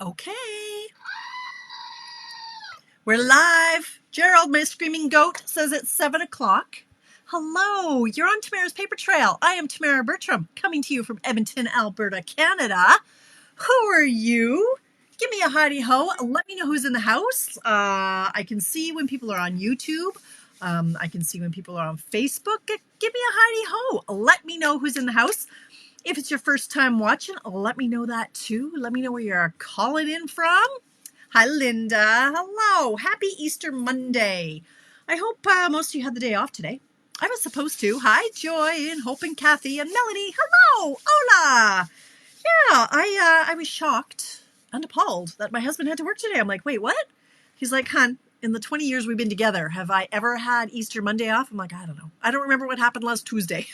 Okay. We're live. Gerald, my screaming goat, says it's 7 o'clock. Hello, you're on Tamara's Paper Trail. I am Tamara Bertram, coming to you from Edmonton, Alberta, Canada. Who are you? Give me a hidey-ho. Let me know who's in the house. I can see when people are on YouTube. I can see when people are on Facebook. Give me a hidey-ho. Let me know who's in the house. If it's your first time watching, let me know that too. Let me know where you're calling in from. Hi, Linda. Hello. Happy Easter Monday. I hope most of you had the day off today. I was supposed to. Hi, Joy and Hope and Kathy and Melanie. Hello. Hola. Yeah, I was shocked and appalled that my husband had to work today. I'm like, wait, what? He's like, hon, in the 20 years we've been together, have I ever had Easter Monday off? I'm like, I don't know. I don't remember what happened last Tuesday.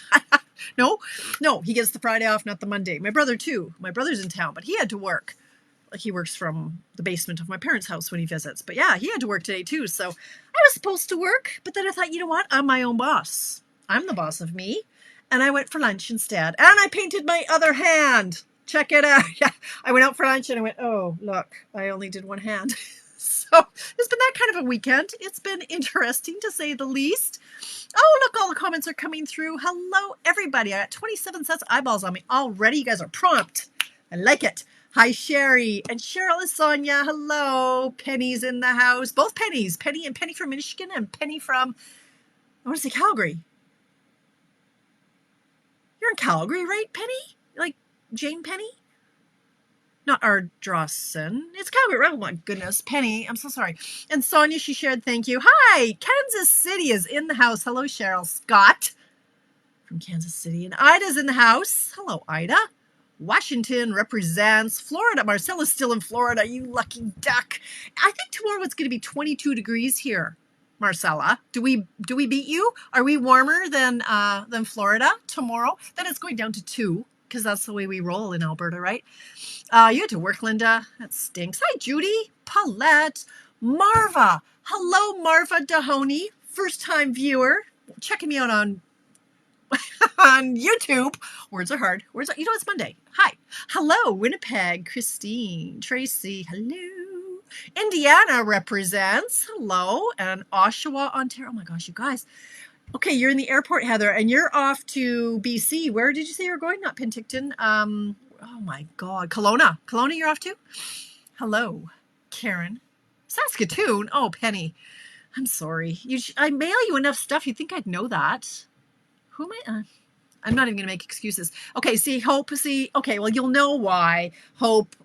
No, he gets the Friday off, not the Monday. My brother too. My brother's in town, but he had to work. He works from the basement of my parents' house when he visits. But yeah, he had to work today too. So I was supposed to work, but then I thought, you know what? I'm my own boss. I'm the boss of me. And I went for lunch instead. And I painted my other hand. Check it out. Yeah, I went out for lunch and I went, oh, look, I only did one hand. So it's been that kind of a weekend. It's been interesting to say the least. Oh, look, all the comments are coming through. Hello, everybody. I got 27 sets of eyeballs on me already. You guys are prompt. I like it. Hi, Sherry. And Cheryl and Sonia. Hello. Penny's in the house. Both Pennies. Penny from Michigan and Penny from, I want to say Calgary. You're in Calgary, right, Penny? Like Jane Penny? Not Ardrossan. It's Calgary. Oh my goodness. Penny, I'm so sorry. And Sonia, she shared, thank you. Hi, Kansas City is in the house. Hello, Cheryl. Scott from Kansas City. And Ida's in the house. Hello, Ida. Washington represents Florida. Marcella's still in Florida. You lucky duck. I think tomorrow it's going to be 22 degrees here. Marcella, do we beat you? Are we warmer than Florida tomorrow? Then it's going down to 2 because that's the way we roll in Alberta, right? You had to work, Linda. That stinks. Hi, Judy, Paulette, Marva. Hello, Marva Dahoney, first-time viewer, checking me out on YouTube. Words are hard. It's Monday. Hi. Hello, Winnipeg, Christine, Tracy. Hello. Indiana represents. Hello. And Oshawa, Ontario. Oh my gosh, you guys. Okay, you're in the airport, Heather, and you're off to BC. Where did you say you were going? Not Penticton. Oh my God. Kelowna. Kelowna you're off to? Hello, Karen. Saskatoon. Oh, Penny. I'm sorry. I mail you enough stuff. You'd think I'd know that. Who am I? I'm not even going to make excuses. Okay, see, Hope, okay, well, you'll know why Hope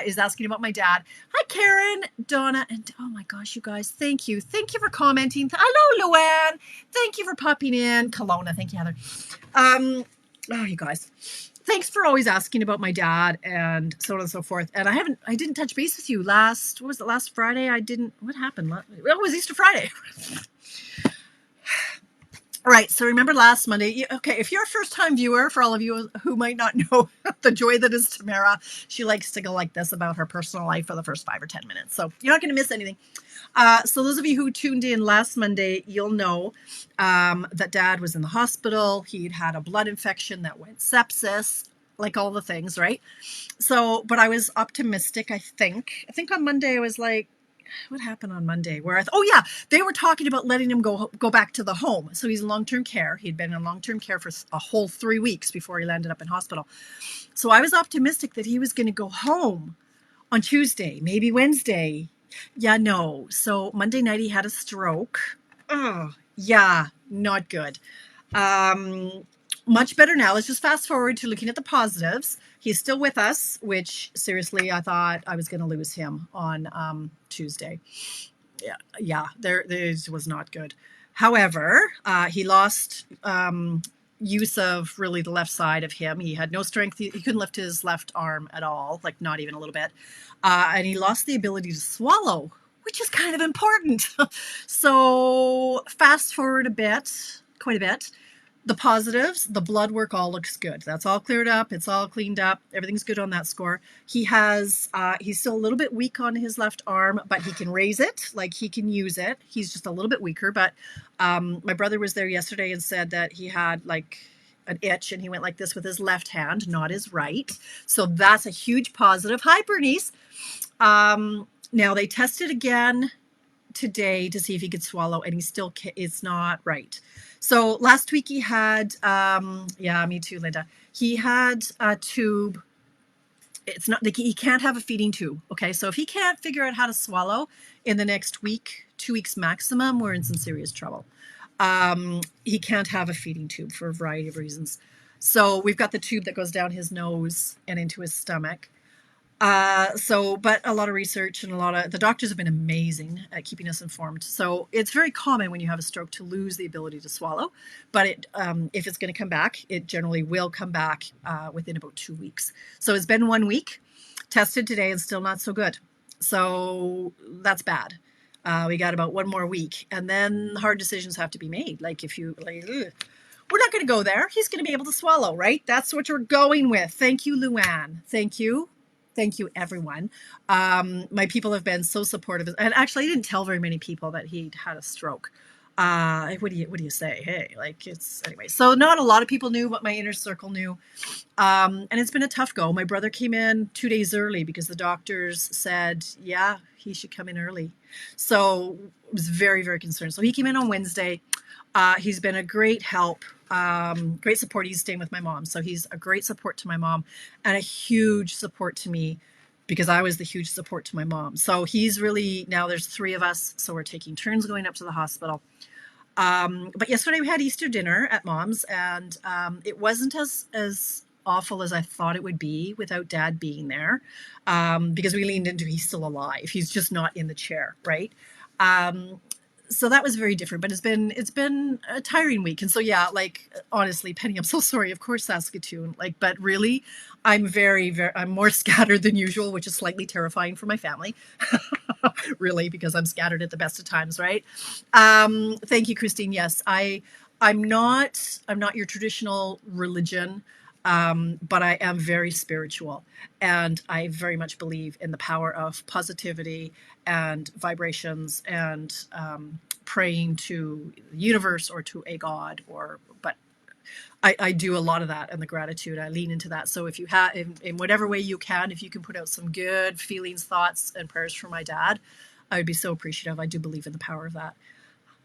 is asking about my dad. Hi, Karen, Donna, and oh my gosh, you guys, thank you. Thank you for commenting. Hello, Luann. Thank you for popping in. Kelowna, thank you, Heather. Oh, you guys. Thanks for always asking about my dad and so on and so forth. And I didn't touch base with you last Friday? What happened? Well, it was Easter Friday. All right, so remember last Monday, okay, if you're a first-time viewer, for all of you who might not know the joy that is Tamara, she likes to go like this about her personal life for the first 5 or 10 minutes. So you're not going to miss anything. So those of you who tuned in last Monday, you'll know that Dad was in the hospital. He'd had a blood infection that went sepsis, like all the things, right? So, but I was optimistic, I think. I think on Monday I was like, what happened on Monday? They were talking about letting him go back to the home. So he's in long-term care. He'd been in long-term care for a whole 3 weeks before he landed up in hospital. So I was optimistic that he was going to go home on Tuesday, maybe Wednesday. Yeah, no. So Monday night he had a stroke. Oh, yeah, not good. Much better now. Let's just fast forward to looking at the positives. He's still with us, which seriously, I thought I was going to lose him on Tuesday. Yeah, this was not good. However, he lost use of really the left side of him. He had no strength. He couldn't lift his left arm at all, like not even a little bit. And he lost the ability to swallow, which is kind of important. So fast forward quite a bit. The positives, the blood work all looks good. That's all cleared up. It's all cleaned up. Everything's good on that score. He's still a little bit weak on his left arm, but he can raise it, like he can use it. He's just a little bit weaker, but my brother was there yesterday and said that he had an itch, and he went like this with his left hand, not his right. So that's a huge positive. Hi, Bernice. Now they tested again today to see if he could swallow, and he still it's not right. So last week he had, yeah, me too, Linda. He had a tube. It's not like he can't have a feeding tube. Okay, so if he can't figure out how to swallow in the next week, 2 weeks maximum, we're in some serious trouble. He can't have a feeding tube for a variety of reasons. So we've got the tube that goes down his nose and into his stomach. But a lot of research and the doctors have been amazing at keeping us informed. So it's very common when you have a stroke to lose the ability to swallow, but if it's going to come back, it generally will come back within about 2 weeks. So it's been 1 week, tested today, and still not so good. So that's bad. We got about 1 more week, and then hard decisions have to be made. Like we're not going to go there. He's going to be able to swallow, right? That's what you're going with. Thank you, Luann. Thank you. Thank you, everyone. My people have been so supportive. And actually, I didn't tell very many people that he'd had a stroke. What do you say? Hey, anyway. So not a lot of people knew, but my inner circle knew. And it's been a tough go. My brother came in 2 days early because the doctors said, yeah, he should come in early. So I was very, very concerned. So he came in on Wednesday. He's been a great help. Great support. He's staying with my mom. So he's a great support to my mom and a huge support to me because I was the huge support to my mom. So he's really, now there's 3 of us. So we're taking turns going up to the hospital. But yesterday we had Easter dinner at Mom's, and it wasn't as awful as I thought it would be without Dad being there, because we leaned into he's still alive. He's just not in the chair, right? So that was very different, but it's been a tiring week. And so, yeah, honestly, Penny, I'm so sorry. Of course, Saskatoon, but really, I'm I'm more scattered than usual, which is slightly terrifying for my family, really, because I'm scattered at the best of times, right? Thank you, Christine. Yes, I'm not your traditional religion. But I am very spiritual, and I very much believe in the power of positivity and vibrations and praying to the universe or to a God, but I do a lot of that, and the gratitude, I lean into that. So if you have, in whatever way you can, if you can put out some good feelings, thoughts, and prayers for my dad, I would be so appreciative. I do believe in the power of that.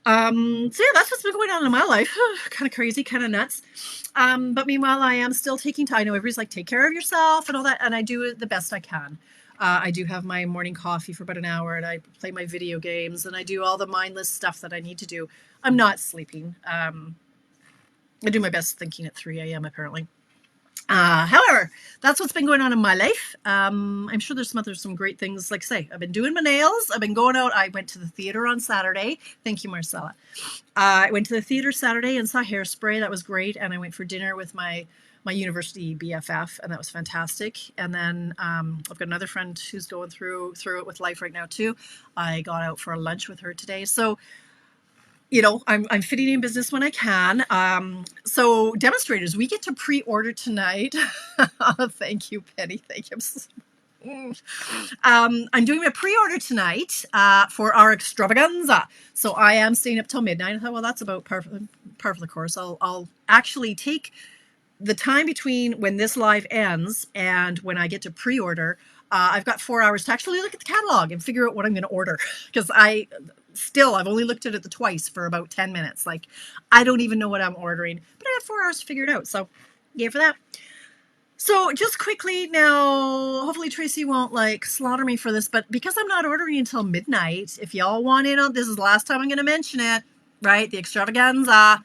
So yeah, that's what's been going on in my life. Kind of crazy, kind of nuts. But meanwhile, I am still taking time. I know everybody's like, take care of yourself and all that. And I do it the best I can. I do have my morning coffee for about an hour, and I play my video games, and I do all the mindless stuff that I need to do. I'm not sleeping. I do my best thinking at 3 a.m. apparently. However, that's what's been going on in my life. I'm sure there's some great things. Like say, I've been doing my nails. I've been going out. I went to the theater on Saturday. Thank you, Marcella. I went to the theater Saturday and saw Hairspray. That was great. And I went for dinner with my university BFF, and that was fantastic. And then I've got another friend who's going through it with life right now too. I got out for a lunch with her today. So, I'm fitting in business when I can. So demonstrators, we get to pre-order tonight. Thank you, Penny. Thank you. I'm doing a pre-order tonight for our extravaganza. So I am staying up till midnight. I thought, well, that's about par for the course. I'll actually take the time between when this live ends and when I get to pre-order. I've got 4 hours to actually look at the catalog and figure out what I'm going to order, because I've only looked at it twice for about 10 minutes. I don't even know what I'm ordering, but I have 4 hours to figure it out. So yay for that. So just quickly now, hopefully Tracy won't slaughter me for this, but because I'm not ordering until midnight, if y'all want in on this, is the last time I'm going to mention it, right? The extravaganza.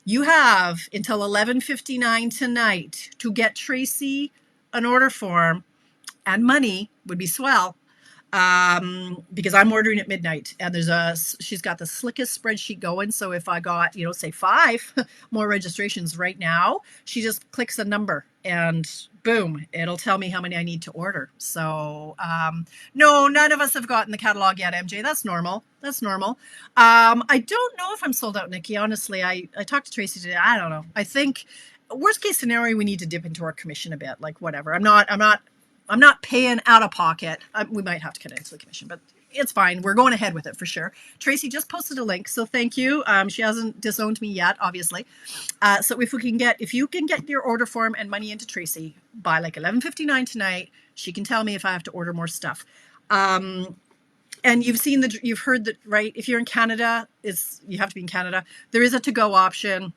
You have until 11:59 tonight to get Tracy an order form, and money would be swell. Because I'm ordering at midnight, and she's got the slickest spreadsheet going. So if I got, say 5 more registrations right now, she just clicks a number and boom, it'll tell me how many I need to order. So, no, none of us have gotten the catalog yet, MJ. That's normal. I don't know if I'm sold out, Nikki. Honestly, I talked to Tracy today. I don't know. I think worst case scenario, we need to dip into our commission a bit, whatever. I'm not paying out of pocket. We might have to cut into the commission, but it's fine. We're going ahead with it for sure. Tracy just posted a link, so thank you. She hasn't disowned me yet, obviously. So if you can get your order form and money into Tracy by like 11:59 tonight, she can tell me if I have to order more stuff. And you've heard that, right? If you're in Canada, you have to be in Canada. There is a to-go option,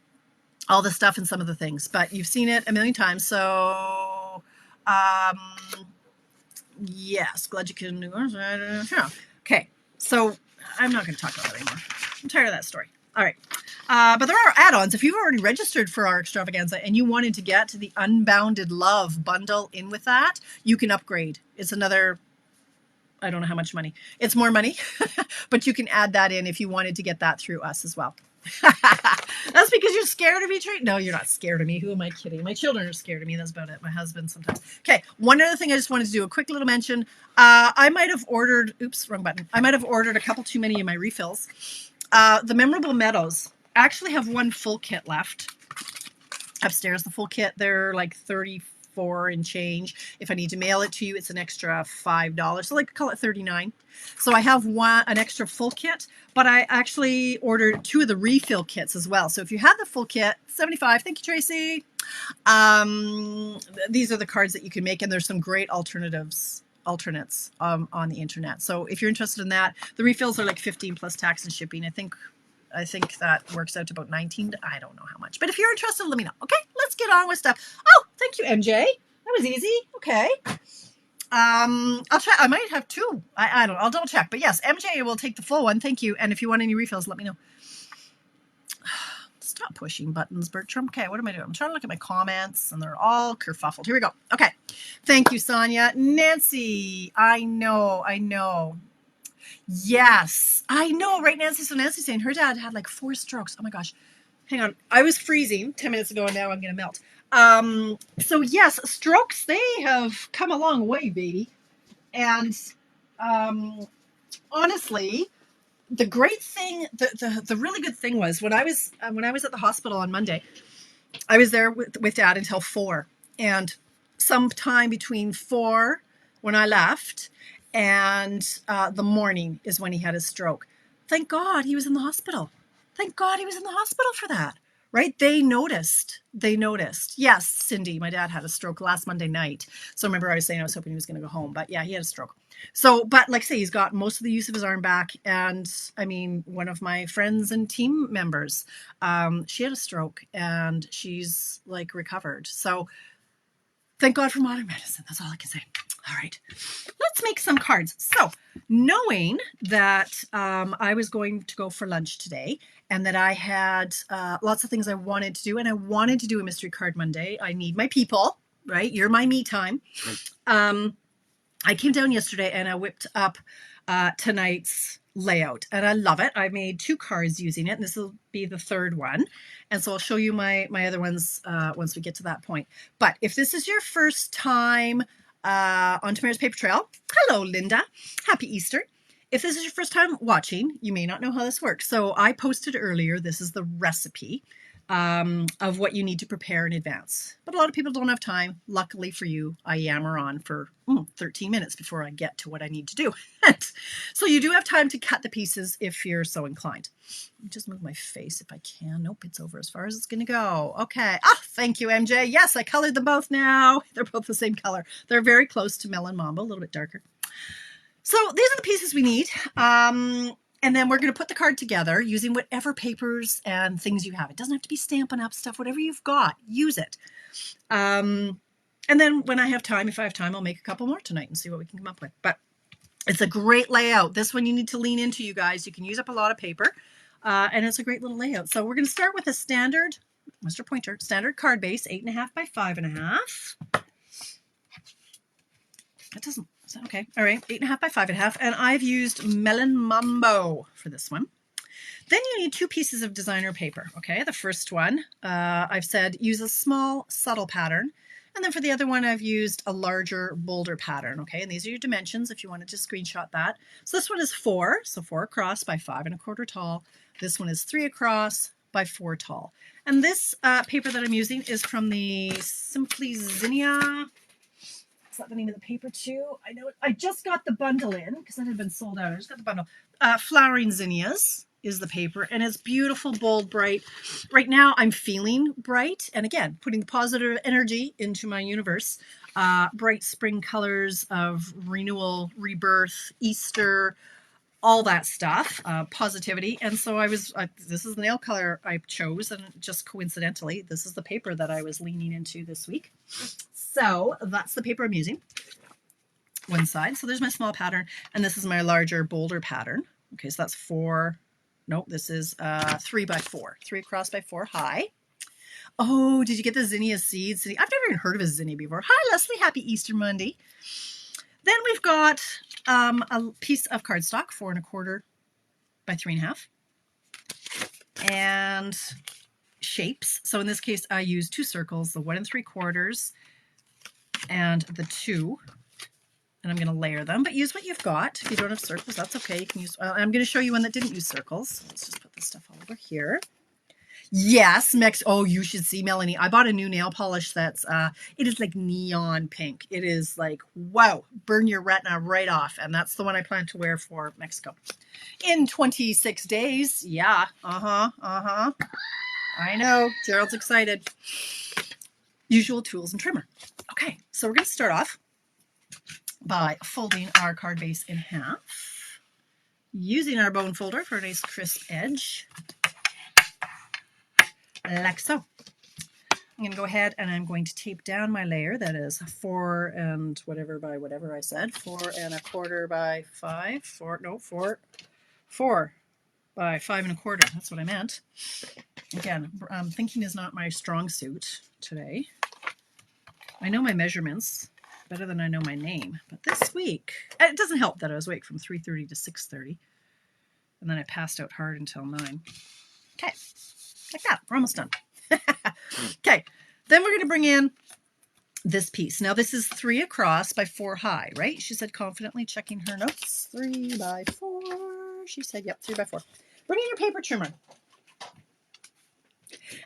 all the stuff and some of the things, but you've seen it a million times. So, yes, glad you can. Okay, so I'm not going to talk about that anymore. I'm tired of that story. All right. But there are add-ons. If you've already registered for our extravaganza and you wanted to get the Unbounded Love bundle in with that, you can upgrade. It's another, I don't know how much money. It's more money, but you can add that in if you wanted to get that through us as well. That's because you're scared of me, Trey? No, you're not scared of me. Who am I kidding? My children are scared of me. That's about it. My husband sometimes. Okay, one other thing I just wanted to do, a quick little mention. I might have ordered, oops, wrong button. I might have ordered a couple too many of my refills. The Memorable Meadows actually have one full kit left upstairs. The full kit, they're like 34 and change. If I need to mail it to you, it's an extra $5. So like call it 39. So I have an extra full kit, but I actually ordered 2 of the refill kits as well. So if you have the full kit, 75. Thank you, Tracy. These are the cards that you can make, and there's some great alternates on the internet. So if you're interested in that, the refills are like 15 plus tax and shipping. I think that works out to about 19. I don't know how much, but if you're interested, let me know. Okay, let's get on with stuff. Oh, thank you, MJ. That was easy. Okay. I'll check. I might have 2. I don't know. I'll double check. But yes, MJ will take the full one. Thank you. And if you want any refills, let me know. Stop pushing buttons, Bertram. Okay, what am I doing? I'm trying to look at my comments, and they're all kerfuffled. Here we go. Okay. Thank you, Sonia. Nancy, I know. Yes, I know, right, Nancy? So Nancy's saying her dad had like 4 strokes. Oh my gosh. Hang on. I was freezing 10 minutes ago, and now I'm going to melt. So yes, strokes, they have come a long way, baby. And honestly, the great thing, the really good thing was when I was at the hospital on Monday, I was there with Dad until 4, and sometime between 4 when I left and the morning is when he had his stroke. Thank God he was in the hospital. Thank God he was in the hospital for that. Right? They noticed. Yes, Cindy, my dad had a stroke last Monday night. So remember I was saying I was hoping he was going to go home, but yeah, he had a stroke. So, but like I say, he's got most of the use of his arm back. And I mean, one of my friends and team members, she had a stroke and she's like recovered. So thank God for modern medicine. That's all I can say. All right, let's make some cards. So knowing that I was going to go for lunch today and that I had lots of things I wanted to do, and I wanted to do a mystery card Monday. I need my people, right? You're my me time. I came down yesterday and I whipped up tonight's layout, and I love it. I made 2 cards using it, and this will be the 3rd one. And so I'll show you my other ones once we get to that point. But if this is your first time on Tamara's Paper Trail, hello, Linda. Happy Easter. If this is your first time watching, you may not know how this works. So I posted earlier, this is the recipe of what you need to prepare in advance. But a lot of people don't have time. Luckily for you, I yammer on for 13 minutes before I get to what I need to do. So you do have time to cut the pieces if you're so inclined. Just move my face if I can. Nope, it's over as far as it's going to go. Okay. Ah, thank you, MJ. Yes, I colored them both now. They're both the same color. They're very close to Melon Mamba, a little bit darker. So these are the pieces we need. And then we're going to put the card together using whatever papers and things you have. It doesn't have to be Stampin' Up! Stuff. Whatever you've got, use it. And then when I have time, if I have time, I'll make a couple more tonight and see what we can come up with. But it's a great layout. This one you need to lean into, you guys. You can use up a lot of paper. And it's a great little layout. So we're going to start with a standard, Mr. Pointer, standard card base, 8.5 by 5.5. That doesn't, is that okay? All right, 8.5 by 5.5. And I've used Melon Mambo for this one. Then you need 2 pieces of designer paper. Okay, the first one, I've said use a small, subtle pattern. And then for the other one, I've used a larger, bolder pattern. Okay, and these are your dimensions if you wanted to screenshot that. So this one is 4, so 4 across by 5.25 tall. This one is 3 across by 4 tall. And this paper that I'm using is from the Simply Zinnia Is that the name of the paper too? I know it. I just got the bundle in because it had been sold out. I just got the bundle. Flowering Zinnias is the paper, and it's beautiful, bold, bright. Right now I'm feeling bright, and again, putting the positive energy into my universe. Bright spring colors of renewal, rebirth, Easter, all that stuff, positivity. And so this is the nail color I chose, and just coincidentally, this is the paper that I was leaning into this week. So that's the paper I'm using. One side. So there's my small pattern, and this is my larger, bolder pattern. Okay, so that's 4. No, this is 3 by 4. 3 across by 4 high. Oh, did you get the zinnia seeds? I've never even heard of a zinnia before. Hi, Leslie. Happy Easter Monday. Then we've got a piece of cardstock, 4 1/4 by 3 1/2, and shapes. So in this case, I use 2 circles, the 1 3/4 and the 2, and I'm going to layer them. But use what you've got. If you don't have circles, that's okay. You can use. I'm going to show you one that didn't use circles. Let's just put this stuff all over here. Yes, oh, you should see, Melanie. I bought a new nail polish that's, it is like neon pink. It is like, wow, burn your retina right off. And that's the one I plan to wear for Mexico. In 26 days. Yeah, I know, Gerald's excited. Usual tools and trimmer. Okay, so we're going to start off by folding our card base in half, using our bone folder for a nice crisp edge. Like so. I'm going to go ahead and I'm going to tape down my layer. That is 4 and whatever by whatever I said. 4 1/4 by 5. 4 by 5 1/4. That's what I meant. Again, thinking is not my strong suit today. I know my measurements better than I know my name. But this week, it doesn't help that I was awake from 3:30 to 6:30. And then I passed out hard until 9. Okay. Like that. We're almost done. Okay. Then we're going to bring in this piece. Now this is 3 across by 4 high, right? She said confidently, checking her notes. 3 by 4. She said, yep, 3 by 4. Bring in your paper trimmer.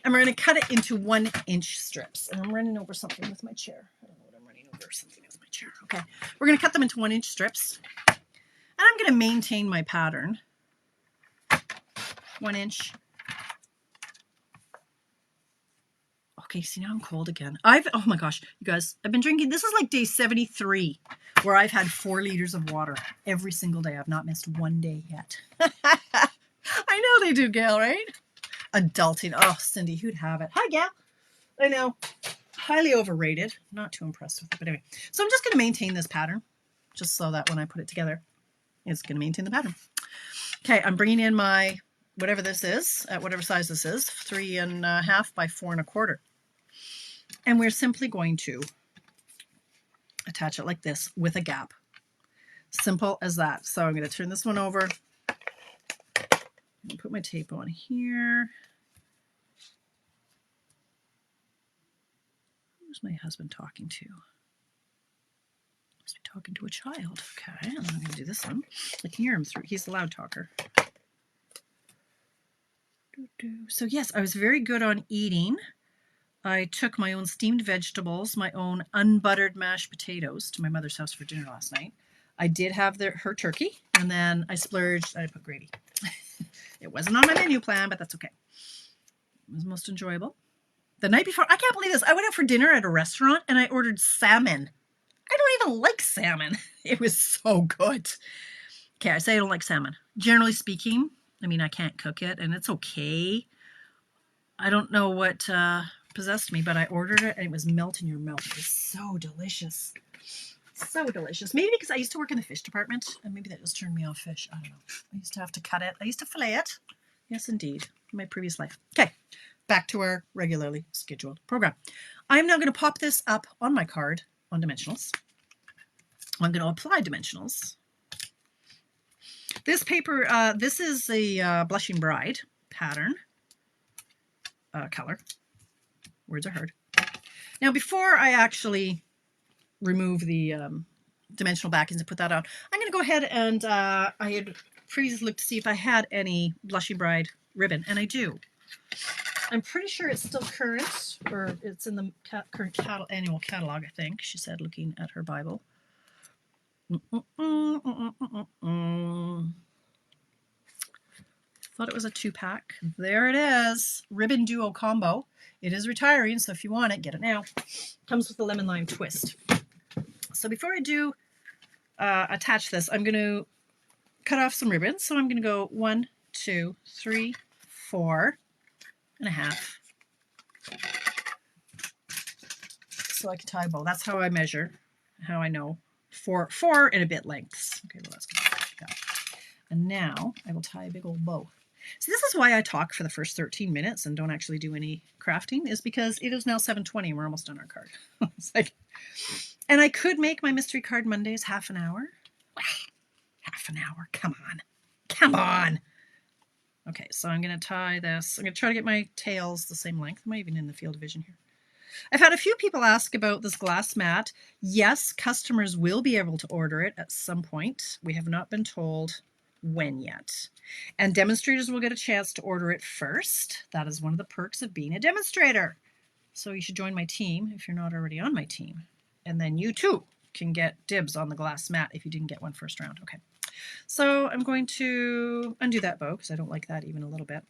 And we're going to cut it into 1-inch strips. And I'm running over something with my chair. I don't know what I'm running over. Something with my chair. Okay. We're going to cut them into 1-inch strips. And I'm going to maintain my pattern. 1 inch. Okay, see, now I'm cold again. Oh my gosh, you guys, I've been drinking, this is like day 73, where I've had 4 liters of water every single day. I've not missed one day yet. I know they do, Gail, right? Adulting. Oh, Cindy, who'd have it? Hi, Gail. I know. Highly overrated. Not too impressed with it, but anyway. So I'm just going to maintain this pattern, just so that when I put it together, it's going to maintain the pattern. Okay, I'm bringing in my, whatever this is, at whatever size this is, 3 1/2 by 4 1/4. And we're simply going to attach it like this with a gap. Simple as that. So I'm going to turn this one over. Put my tape on here. Who's my husband talking to? Must be talking to a child. Okay, and I'm going to do this one. I can hear him through. He's the loud talker. So yes, I was very good on eating. I took my own steamed vegetables, my own unbuttered mashed potatoes to my mother's house for dinner last night. I did have her turkey, and then I splurged and I put gravy. It wasn't on my menu plan, but that's okay. It was most enjoyable. The night before, I can't believe this. I went out for dinner at a restaurant and I ordered salmon. I don't even like salmon. It was so good. Okay, I say I don't like salmon. Generally speaking, I mean, I can't cook it and it's okay. I don't know what possessed me, but I ordered it and it was melt in your mouth. It was so delicious. So delicious. Maybe because I used to work in the fish department and maybe that just turned me off fish. I don't know. I used to have to cut it. I used to fillet it. Yes, indeed. In my previous life. Okay. Back to our regularly scheduled program. I'm now going to pop this up on my card on dimensionals. I'm going to apply dimensionals. This paper, this is the Blushing Bride pattern color. Words are heard. Now, before I actually remove the dimensional backings and put that on, I'm going to go ahead and I had previously looked to see if I had any Blushing Bride ribbon, and I do. I'm pretty sure it's still current, or it's in the current annual catalog, I think, she said, looking at her Bible. Thought it was a 2-pack. There it is. Ribbon Duo Combo. It is retiring, so if you want it, get it now. Comes with the lemon lime twist. So before I do attach this, I'm going to cut off some ribbons. So I'm going to go 1, 2, 3, 4 and a half. So I can tie a bow. That's how I measure, how I know. 4 and a bit lengths. Okay, well that's good. And now I will tie a big old bow. So this is why I talk for the first 13 minutes and don't actually do any crafting, is because it is now 7:20 and we're almost done our card. It's like, and I could make my mystery card Mondays half an hour. Half an hour, come on. Come on. Okay, so I'm going to tie this. I'm going to try to get my tails the same length. Am I even in the field of vision here? I've had a few people ask about this glass mat. Yes, customers will be able to order it at some point. We have not been told when yet. And demonstrators will get a chance to order it first. That is one of the perks of being a demonstrator. So you should join my team if you're not already on my team. And then you too can get dibs on the glass mat if you didn't get one first round. Okay. So I'm going to undo that bow because I don't like that even a little bit.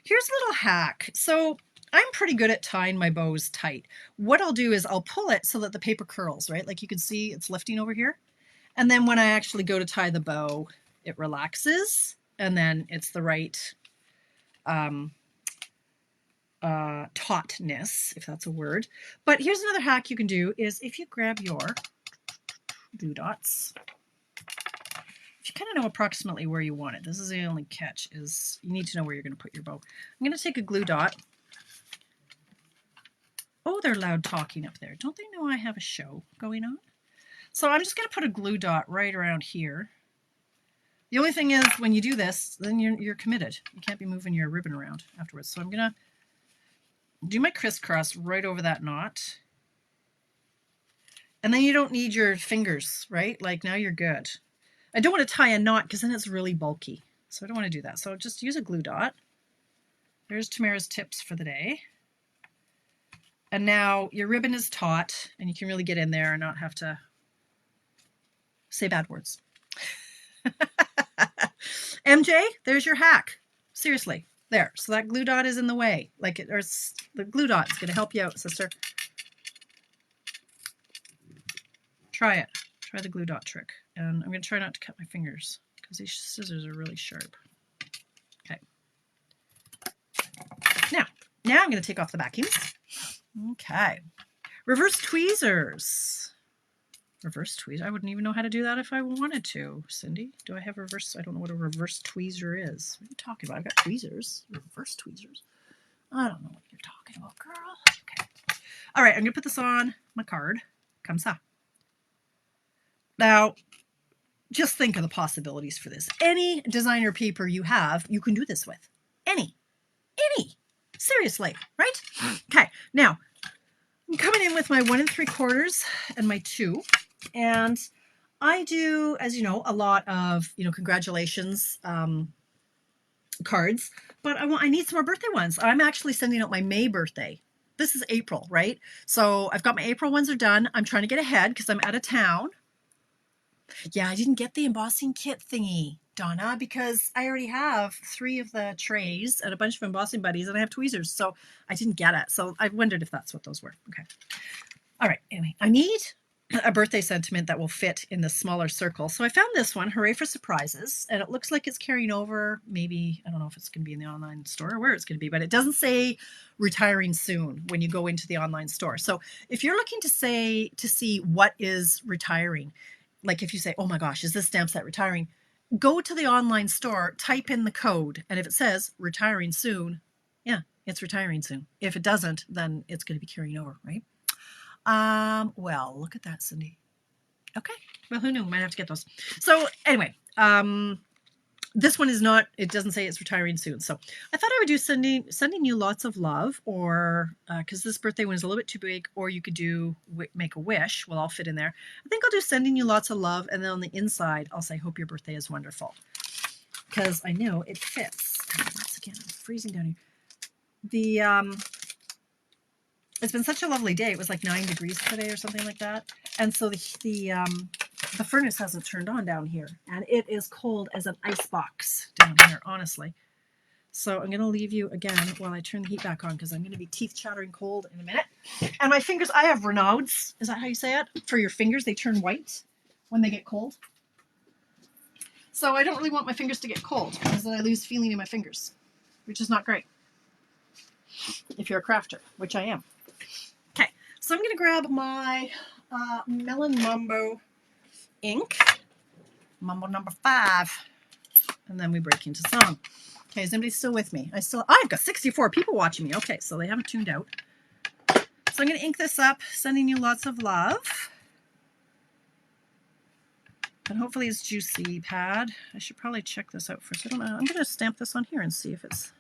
Here's a little hack. So I'm pretty good at tying my bows tight. What I'll do is I'll pull it so that the paper curls, right? Like you can see it's lifting over here. And then when I actually go to tie the bow, it relaxes and then it's the right tautness, if that's a word. But here's another hack you can do is if you grab your glue dots, if you kind of know approximately where you want it, this is the only catch, is you need to know where you're going to put your bow. I'm going to take a glue dot. Oh, they're loud talking up there. Don't they know I have a show going on? So I'm just going to put a glue dot right around here. The only thing is when you do this, then you're committed. You can't be moving your ribbon around afterwards. So I'm going to do my crisscross right over that knot. And then you don't need your fingers, right? Like now you're good. I don't want to tie a knot because then it's really bulky. So I don't want to do that. So just use a glue dot. There's Tamara's tips for the day. And now your ribbon is taut and you can really get in there and not have to say bad words. MJ, there's your hack. Seriously, there. So that glue dot is in the way. Like it, or the glue dot is going to help you out, sister. Try it. Try the glue dot trick. And I'm going to try not to cut my fingers because these scissors are really sharp. Okay. Now I'm going to take off the backings. Okay. Reverse tweezers. Reverse tweezers. I wouldn't even know how to do that if I wanted to. Cindy, do I have reverse? I don't know what a reverse tweezer is. What are you talking about? I've got tweezers. Reverse tweezers. I don't know what you're talking about, girl. Okay. All right, I'm going to put this on my card. Comme ça. Now, just think of the possibilities for this. Any designer paper you have, you can do this with. Any. Seriously, right? Okay, now, I'm coming in with my 1 3/4 and my 2. And I do, as you know, a lot of, congratulations cards, but I need some more birthday ones. I'm actually sending out my May birthday. This is April, right? So I've got my April ones are done. I'm trying to get ahead because I'm out of town. Yeah, I didn't get the embossing kit thingy, Donna, because I already have 3 of the trays and a bunch of embossing buddies and I have tweezers. So I didn't get it. So I wondered if that's what those were. Okay. All right. Anyway, I need a birthday sentiment that will fit in the smaller circle. So I found this one, Hooray for Surprises, and it looks like it's carrying over. Maybe, I don't know if it's going to be in the online store or where it's going to be, but it doesn't say retiring soon when you go into the online store. So if you're looking to see what is retiring, like if you say, oh my gosh, is this stamp set retiring? Go to the online store, type in the code, and if it says retiring soon, yeah, it's retiring soon. If it doesn't, then it's going to be carrying over, right? Well, look at that, Cindy. Okay. Well, who knew? Might have to get those. So anyway, this one is not, it doesn't say it's retiring soon. So I thought I would do sending you lots of love, or, cause this birthday one is a little bit too big, or you could do make a wish. Will all fit in there. I think I'll do sending you lots of love. And then on the inside, I'll say, hope your birthday is wonderful. Cause I know it fits. Once again, I'm freezing down here. the it's been such a lovely day. It was like 9 degrees today or something like that. And so the furnace hasn't turned on down here. And it is cold as an ice box down here, honestly. So I'm going to leave you again while I turn the heat back on because I'm going to be teeth chattering cold in a minute. And my fingers, I have Renaud's. Is that how you say it? For your fingers, they turn white when they get cold. So I don't really want my fingers to get cold because then I lose feeling in my fingers, which is not great if you're a crafter, which I am. Okay, so I'm going to grab my Melon Mambo ink, Mambo number 5, and then we break into song. Okay, is anybody still with me? I've got 64 people watching me. Okay, so they haven't tuned out. So I'm going to ink this up, sending you lots of love. And hopefully it's juicy pad. I should probably check this out first. I don't know. I'm going to stamp this on here and see if it's,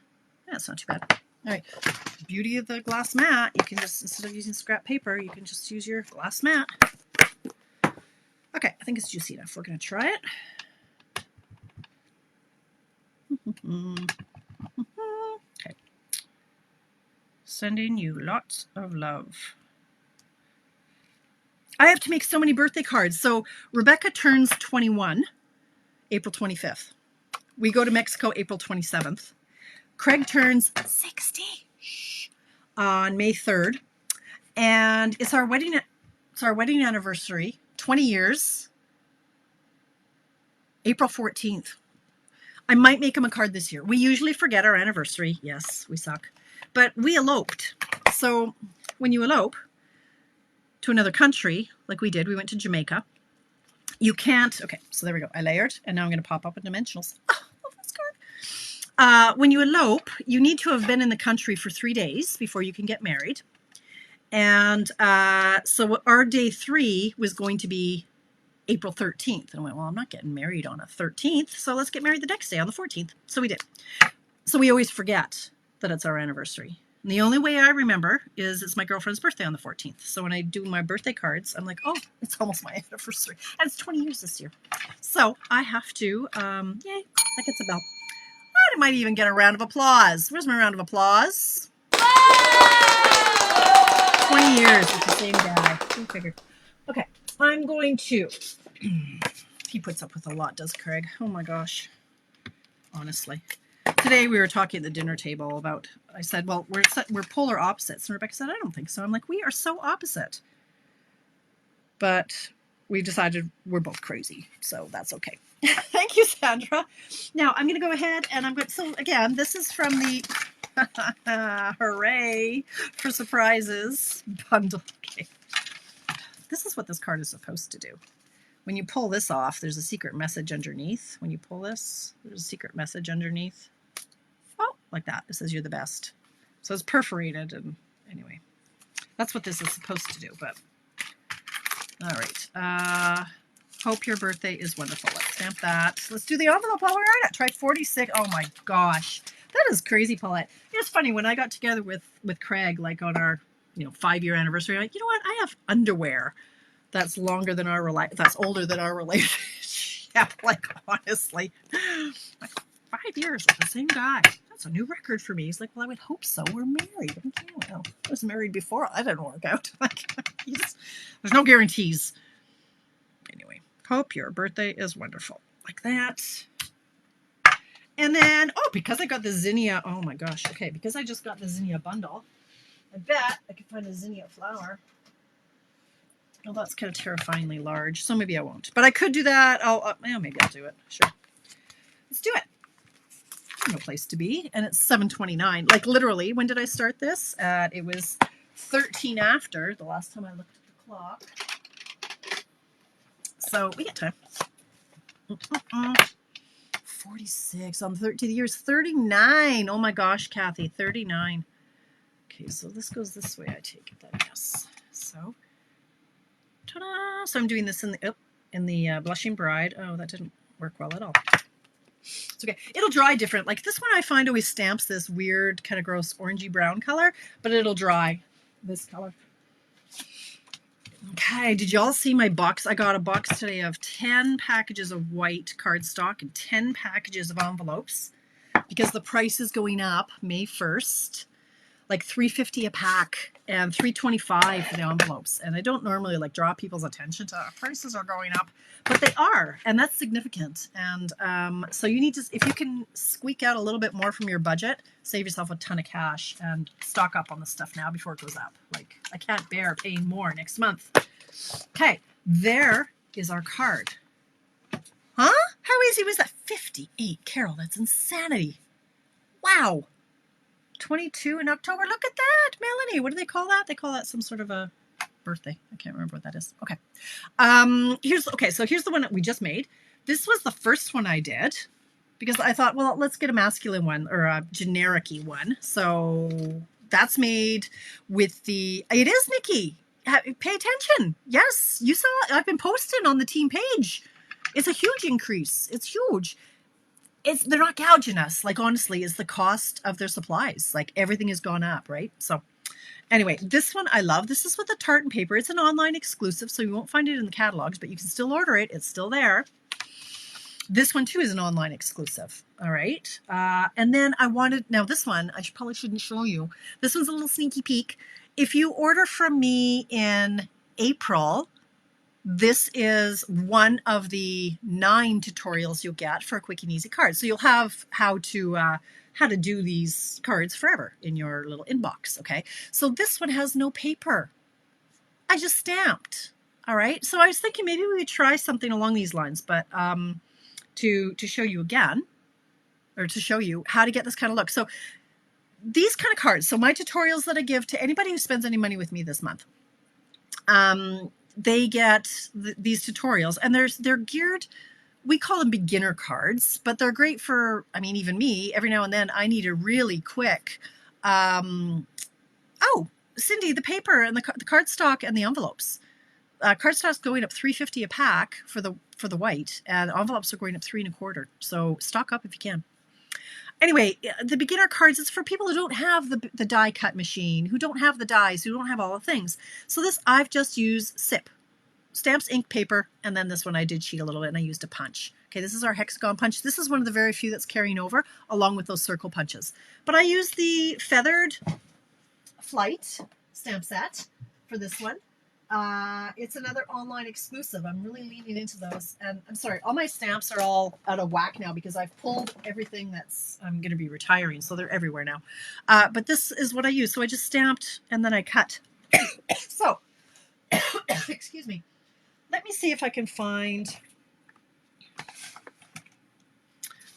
yeah, it's not too bad. All right, the beauty of the glass mat, you can just, instead of using scrap paper, you can just use your glass mat. Okay, I think it's juicy enough. We're going to try it. Okay. Sending you lots of love. I have to make so many birthday cards. So Rebecca turns 21, April 25th. We go to Mexico April 27th. Craig turns 60 on May 3rd. And it's our wedding anniversary, 20 years, April 14th. I might make him a card this year. We usually forget our anniversary. Yes, we suck. But we eloped. So when you elope to another country, like we did, we went to Jamaica. You can't, okay, so there we go. I layered, and now I'm going to pop up a dimensionals. Oh, love this card. When you elope, you need to have been in the country for 3 days before you can get married. And so our day 3 was going to be April 13th. And I went, well, I'm not getting married on a 13th, so let's get married the next day on the 14th. So we did. So we always forget that it's our anniversary. And the only way I remember is it's my girlfriend's birthday on the 14th. So when I do my birthday cards, I'm like, oh, it's almost my anniversary. And it's 20 years this year. So I have to, yay, that gets a bell. I might even get a round of applause. Where's my round of applause? 20 years with the same guy. Go figure. Okay, I'm going to, he puts up with a lot, does Craig? Oh my gosh, honestly. Today we were talking at the dinner table about, I said, well, we're polar opposites. And Rebecca said, I don't think so. I'm like, we are so opposite. But we decided we're both crazy, so that's okay. Thank you, Sandra. Now I'm going to go ahead and I'm going to, so again, this is from the hooray for surprises bundle. Okay. This is what this card is supposed to do. When you pull this off, there's a secret message underneath. When you pull this, there's a secret message underneath. Oh, like that. It says you're the best. So it's perforated, and anyway, that's what this is supposed to do. But all right. Hope your birthday is wonderful. Let's stamp that. Let's do the envelope while we're at it. Try 46. Oh my gosh. That is crazy, Paulette. It's funny, when I got together with Craig, like on our 5-year anniversary, I'm like, you know what? I have underwear that's longer than that's older than our relationship. Like, honestly, like 5 years with the same guy. That's a new record for me. He's like, well, I would hope so. We're married. Okay, well, I was married before. That didn't work out. Like, there's no guarantees. Anyway, hope your birthday is wonderful. Like that. And then, oh, because I got the zinnia, oh my gosh, okay, because I just got the zinnia bundle, I bet I could find a zinnia flower. Oh, that's kind of terrifyingly large, so maybe I won't. But I could do that. Maybe I'll do it. Sure. Let's do it. No place to be. And it's 7:29. Like, literally, when did I start this? It was 13 after the last time I looked at the clock. So we get time. 46 on the 13th years. 39. Oh my gosh, Kathy, 39. Okay, so this goes this way. I take it then. Yes. So, ta-da! So I'm doing this in the Blushing Bride. Oh, that didn't work well at all. It's okay. It'll dry different. Like this one, I find always stamps this weird, kind of gross orangey brown color, but it'll dry this color. Okay, did y'all see my box? I got a box today of 10 packages of white cardstock and 10 packages of envelopes because the price is going up May 1st. like $3.50 a pack and $3.25 for the envelopes. And I don't normally like draw people's attention to prices are going up, but they are, and that's significant. And so you need to, if you can squeak out a little bit more from your budget, save yourself a ton of cash and stock up on the stuff now before it goes up. Like, I can't bear paying more next month. Okay, there is our card. Huh? How easy was that? 58, Carol, that's insanity. Wow. 22 in October. Look at that, Melanie. What do they call that? They call that some sort of a birthday. I can't remember what that is. Okay. So here's the one that we just made. This was the first one I did because I thought, well, let's get a masculine one or a generic-y one. So that's made with it is Nikki. Pay attention. Yes, you saw it. I've been posting on the team page. It's a huge increase. It's huge. They're not gouging us. Like, honestly, it's the cost of their supplies. Like, everything has gone up, right? So anyway, this one I love. This is with the tartan paper. It's an online exclusive, so you won't find it in the catalogs, but you can still order it. It's still there. This one too is an online exclusive. All right. And then now this one, probably shouldn't show you. This one's a little sneaky peek. If you order from me in April, this is one of the 9 tutorials you'll get for a quick and easy card. So you'll have how to do these cards forever in your little inbox. Okay. So this one has no paper. I just stamped. All right. So I was thinking maybe we would try something along these lines, but to show you again, or to show you how to get this kind of look. So these kind of cards. So my tutorials that I give to anybody who spends any money with me this month, they get these tutorials, and they're geared, we call them beginner cards, but they're great for, I mean, even me, every now and then I need a really quick, oh, Cindy, the paper and the cardstock and the envelopes. Cardstock's going up $3.50 a pack for the white, and envelopes are going up $3.25. So stock up if you can. Anyway, the beginner cards is for people who don't have the die cut machine, who don't have the dies, who don't have all the things. So this, I've just used SIP, stamps, ink, paper, and then this one I did cheat a little bit and I used a punch. Okay, this is our hexagon punch. This is one of the very few that's carrying over along with those circle punches. But I used the feathered flight stamp set for this one. It's another online exclusive. I'm really leaning into those. And I'm sorry, all my stamps are all out of whack now because I've pulled everything I'm going to be retiring. So they're everywhere now. But this is what I use. So I just stamped and then I cut. So, excuse me. Let me see if I can find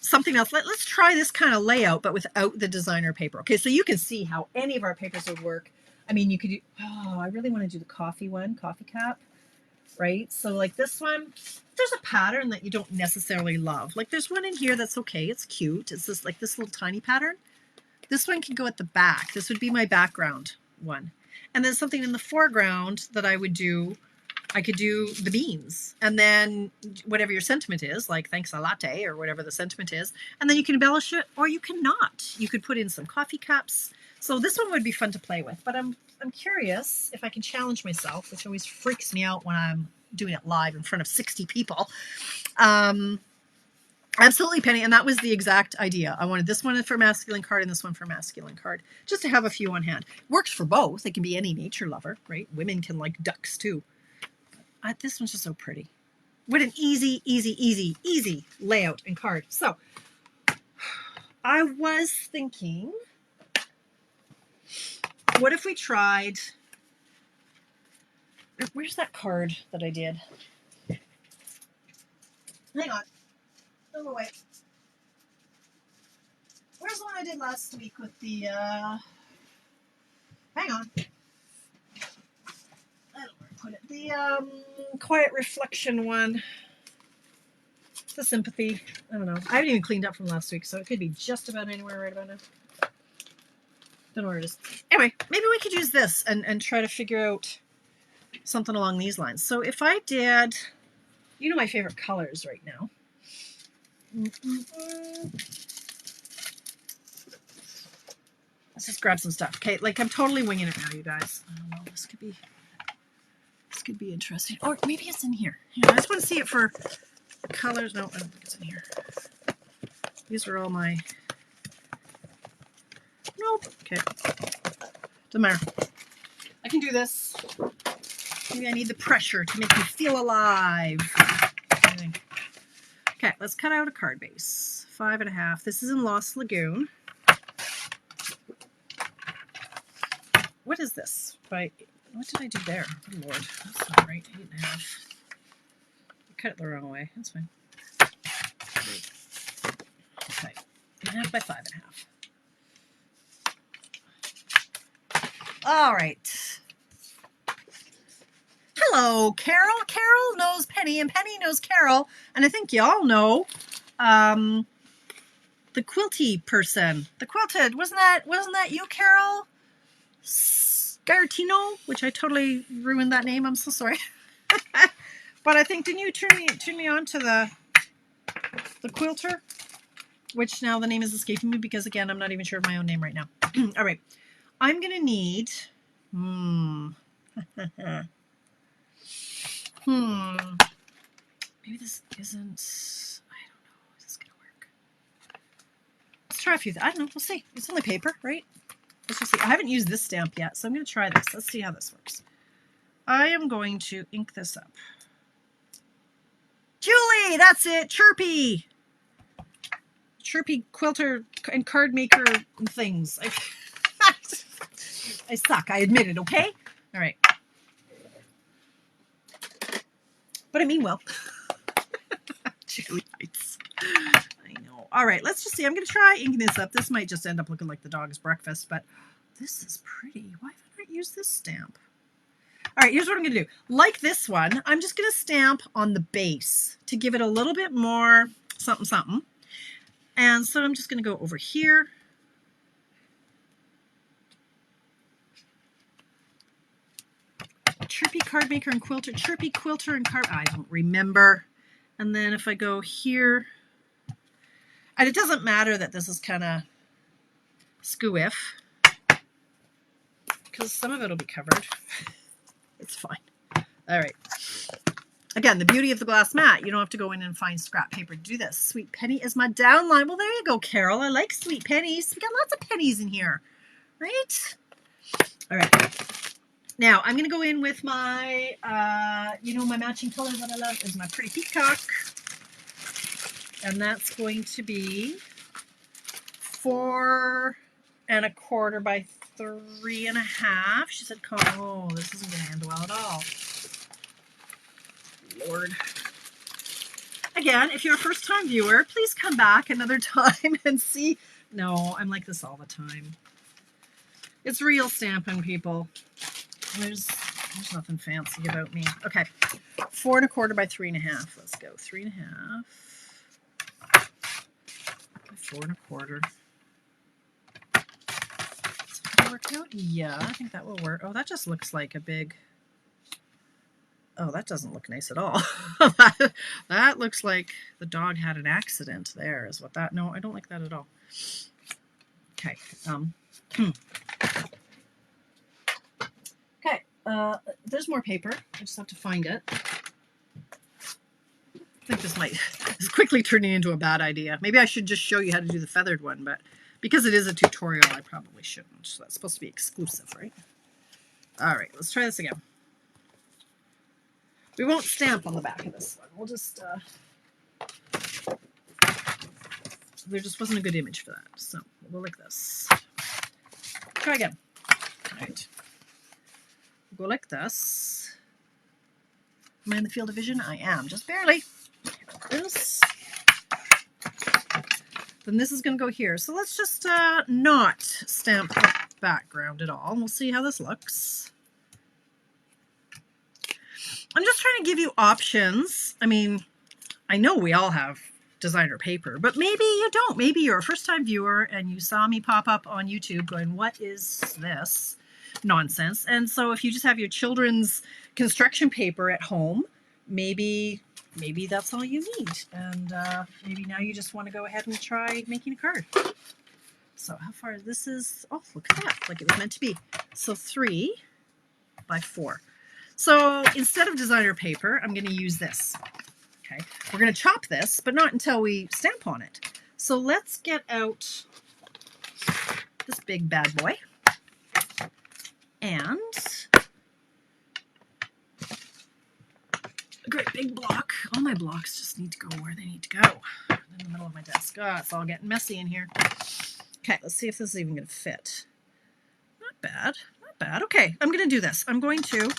something else. Let's try this kind of layout, but without the designer paper. Okay, so you can see how any of our papers would work. I mean, you could do, I really want to do the coffee cup, right? So like this one, there's a pattern that you don't necessarily love. Like there's one in here that's okay. It's cute. It's this like this little tiny pattern. This one can go at the back. This would be my background one. And then something in the foreground that I could do the beans. And then whatever your sentiment is, like thanks a latte or whatever the sentiment is. And then you can embellish it or you cannot. You could put in some coffee cups. So this one would be fun to play with, but I'm curious if I can challenge myself, which always freaks me out when I'm doing it live in front of 60 people. Absolutely, Penny, and that was the exact idea. I wanted this one for masculine card and this one for masculine card, just to have a few on hand. Works for both. It can be any nature lover, right? Women can like ducks too. This one's just so pretty. What an easy, easy, easy, easy layout and card. So I was thinking, what if we tried, where's that card that I did? Hang on. Oh, wait. Where's the one I did last week with the, hang on. I don't know where to put it. The quiet reflection one. The sympathy. I don't know. I haven't even cleaned up from last week, so it could be just about anywhere right about now. Don't know where it is. Anyway, maybe we could use this and try to figure out something along these lines. So if I did, you know my favorite colors right now. Let's just grab some stuff. Okay, like I'm totally winging it now, you guys. I don't know. This could be interesting. Or maybe it's in here. I just want to see it for colors. No, I don't think it's in here. These are all my. Nope. Okay. Doesn't matter. I can do this. Maybe I need the pressure to make me feel alive. Okay, let's cut out a card base. 5.5. This is in Lost Lagoon. What is this? What did I do there? Good Lord. That's not right. 8.5. I cut it the wrong way. That's fine. Okay. 8.5 by 5.5. All right. Hello, Carol. Carol knows Penny, and Penny knows Carol. And I think y'all know the quilty person. The quilted. Wasn't that you, Carol? Scartino, which I totally ruined that name. I'm so sorry. But I think, didn't you turn me on to the quilter? Which now the name is escaping me because, again, I'm not even sure of my own name right now. All right. I'm going to need... Maybe this isn't... I don't know. Is this going to work? Let's try a few. I don't know. We'll see. It's only paper, right? Let's just see. I haven't used this stamp yet, so I'm going to try this. Let's see how this works. I am going to ink this up. Julie, that's it. Chirpy. Chirpy quilter and card maker and things. I suck. I admit it, okay? All right. But I mean well. Julie Heights. I know. All right, let's just see. I'm going to try inking this up. This might just end up looking like the dog's breakfast, but this is pretty. Why haven't I used this stamp? All right, here's what I'm going to do. Like this one, I'm just going to stamp on the base to give it a little bit more something, something. And so I'm just going to go over here. Chirpy card maker and quilter. Chirpy quilter and card. I don't remember. And then if I go here, and it doesn't matter that this is kind of squiff, because some of it will be covered. It's fine. All right. Again, the beauty of the glass mat, you don't have to go in and find scrap paper to do this. Sweet Penny is my downline. Well, there you go, Carol. I like sweet pennies. We got lots of pennies in here, right? All right. Now, I'm going to go in with my, my matching color that I love is my pretty peacock. And that's going to be 4.25 by 3.5. She said, oh, this isn't going to end well at all. Lord. Again, if you're a first-time viewer, please come back another time and see. No, I'm like this all the time. It's real Stampin', people. There's nothing fancy about me. Okay, 4.25 by 3.5. Let's go 3.5 by 4.25. Is that gonna work out? Yeah, I think that will work. Oh, that just looks like a big. Oh, that doesn't look nice at all. That looks like the dog had an accident there is what that, no, I don't like that at all. Okay. Okay, there's more paper. I just have to find it. I think this is quickly turning into a bad idea. Maybe I should just show you how to do the feathered one, but because it is a tutorial, I probably shouldn't. So that's supposed to be exclusive, right? All right, let's try this again. We won't stamp on the back of this one. We'll just, there just wasn't a good image for that. So we'll go like this. Try again. All right. We'll go like this. Am I in the field of vision? I am, just barely. This. Then this is going to go here. So let's just not stamp the background at all. And we'll see how this looks. I'm just trying to give you options. I mean, I know we all have designer paper, but maybe you don't. Maybe you're a first-time viewer and you saw me pop up on YouTube going, what is this nonsense? And so if you just have your children's construction paper at home, maybe that's all you need. And maybe now you just want to go ahead and try making a card. So how far this is, oh, look at that, like it was meant to be. So 3 by 4. So instead of designer paper, I'm going to use this. Okay, we're going to chop this, but not until we stamp on it. So let's get out this big bad boy. And a great big block. All my blocks just need to go where they need to go. In the middle of my desk. Oh, it's all getting messy in here. Okay, let's see if this is even going to fit. Not bad. Not bad. Okay, I'm going to do this. I'm going to...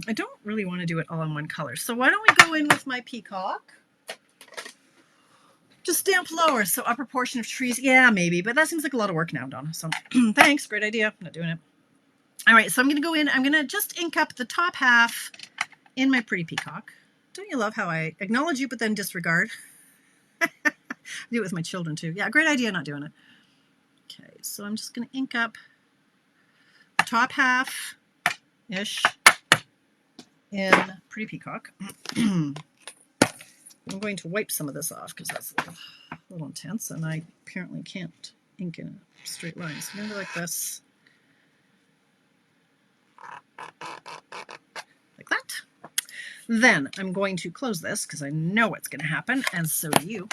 I don't really want to do it all in one color. So why don't we go in with my peacock? Just stamp lower, so upper portion of trees. Yeah, maybe, but that seems like a lot of work now, Donna. So thanks, great idea. I'm not doing it. All right, so I'm going to go in. I'm going to just ink up the top half in my pretty peacock. Don't you love how I acknowledge you, but then disregard? I do it with my children too. Yeah, great idea, not doing it. Okay, so I'm just going to ink up the top half-ish in pretty peacock. I'm going to wipe some of this off because that's a little intense, and I apparently can't ink in a straight line. So I'm going to go like this. Like that. Then I'm going to close this because I know what's going to happen, and so do you.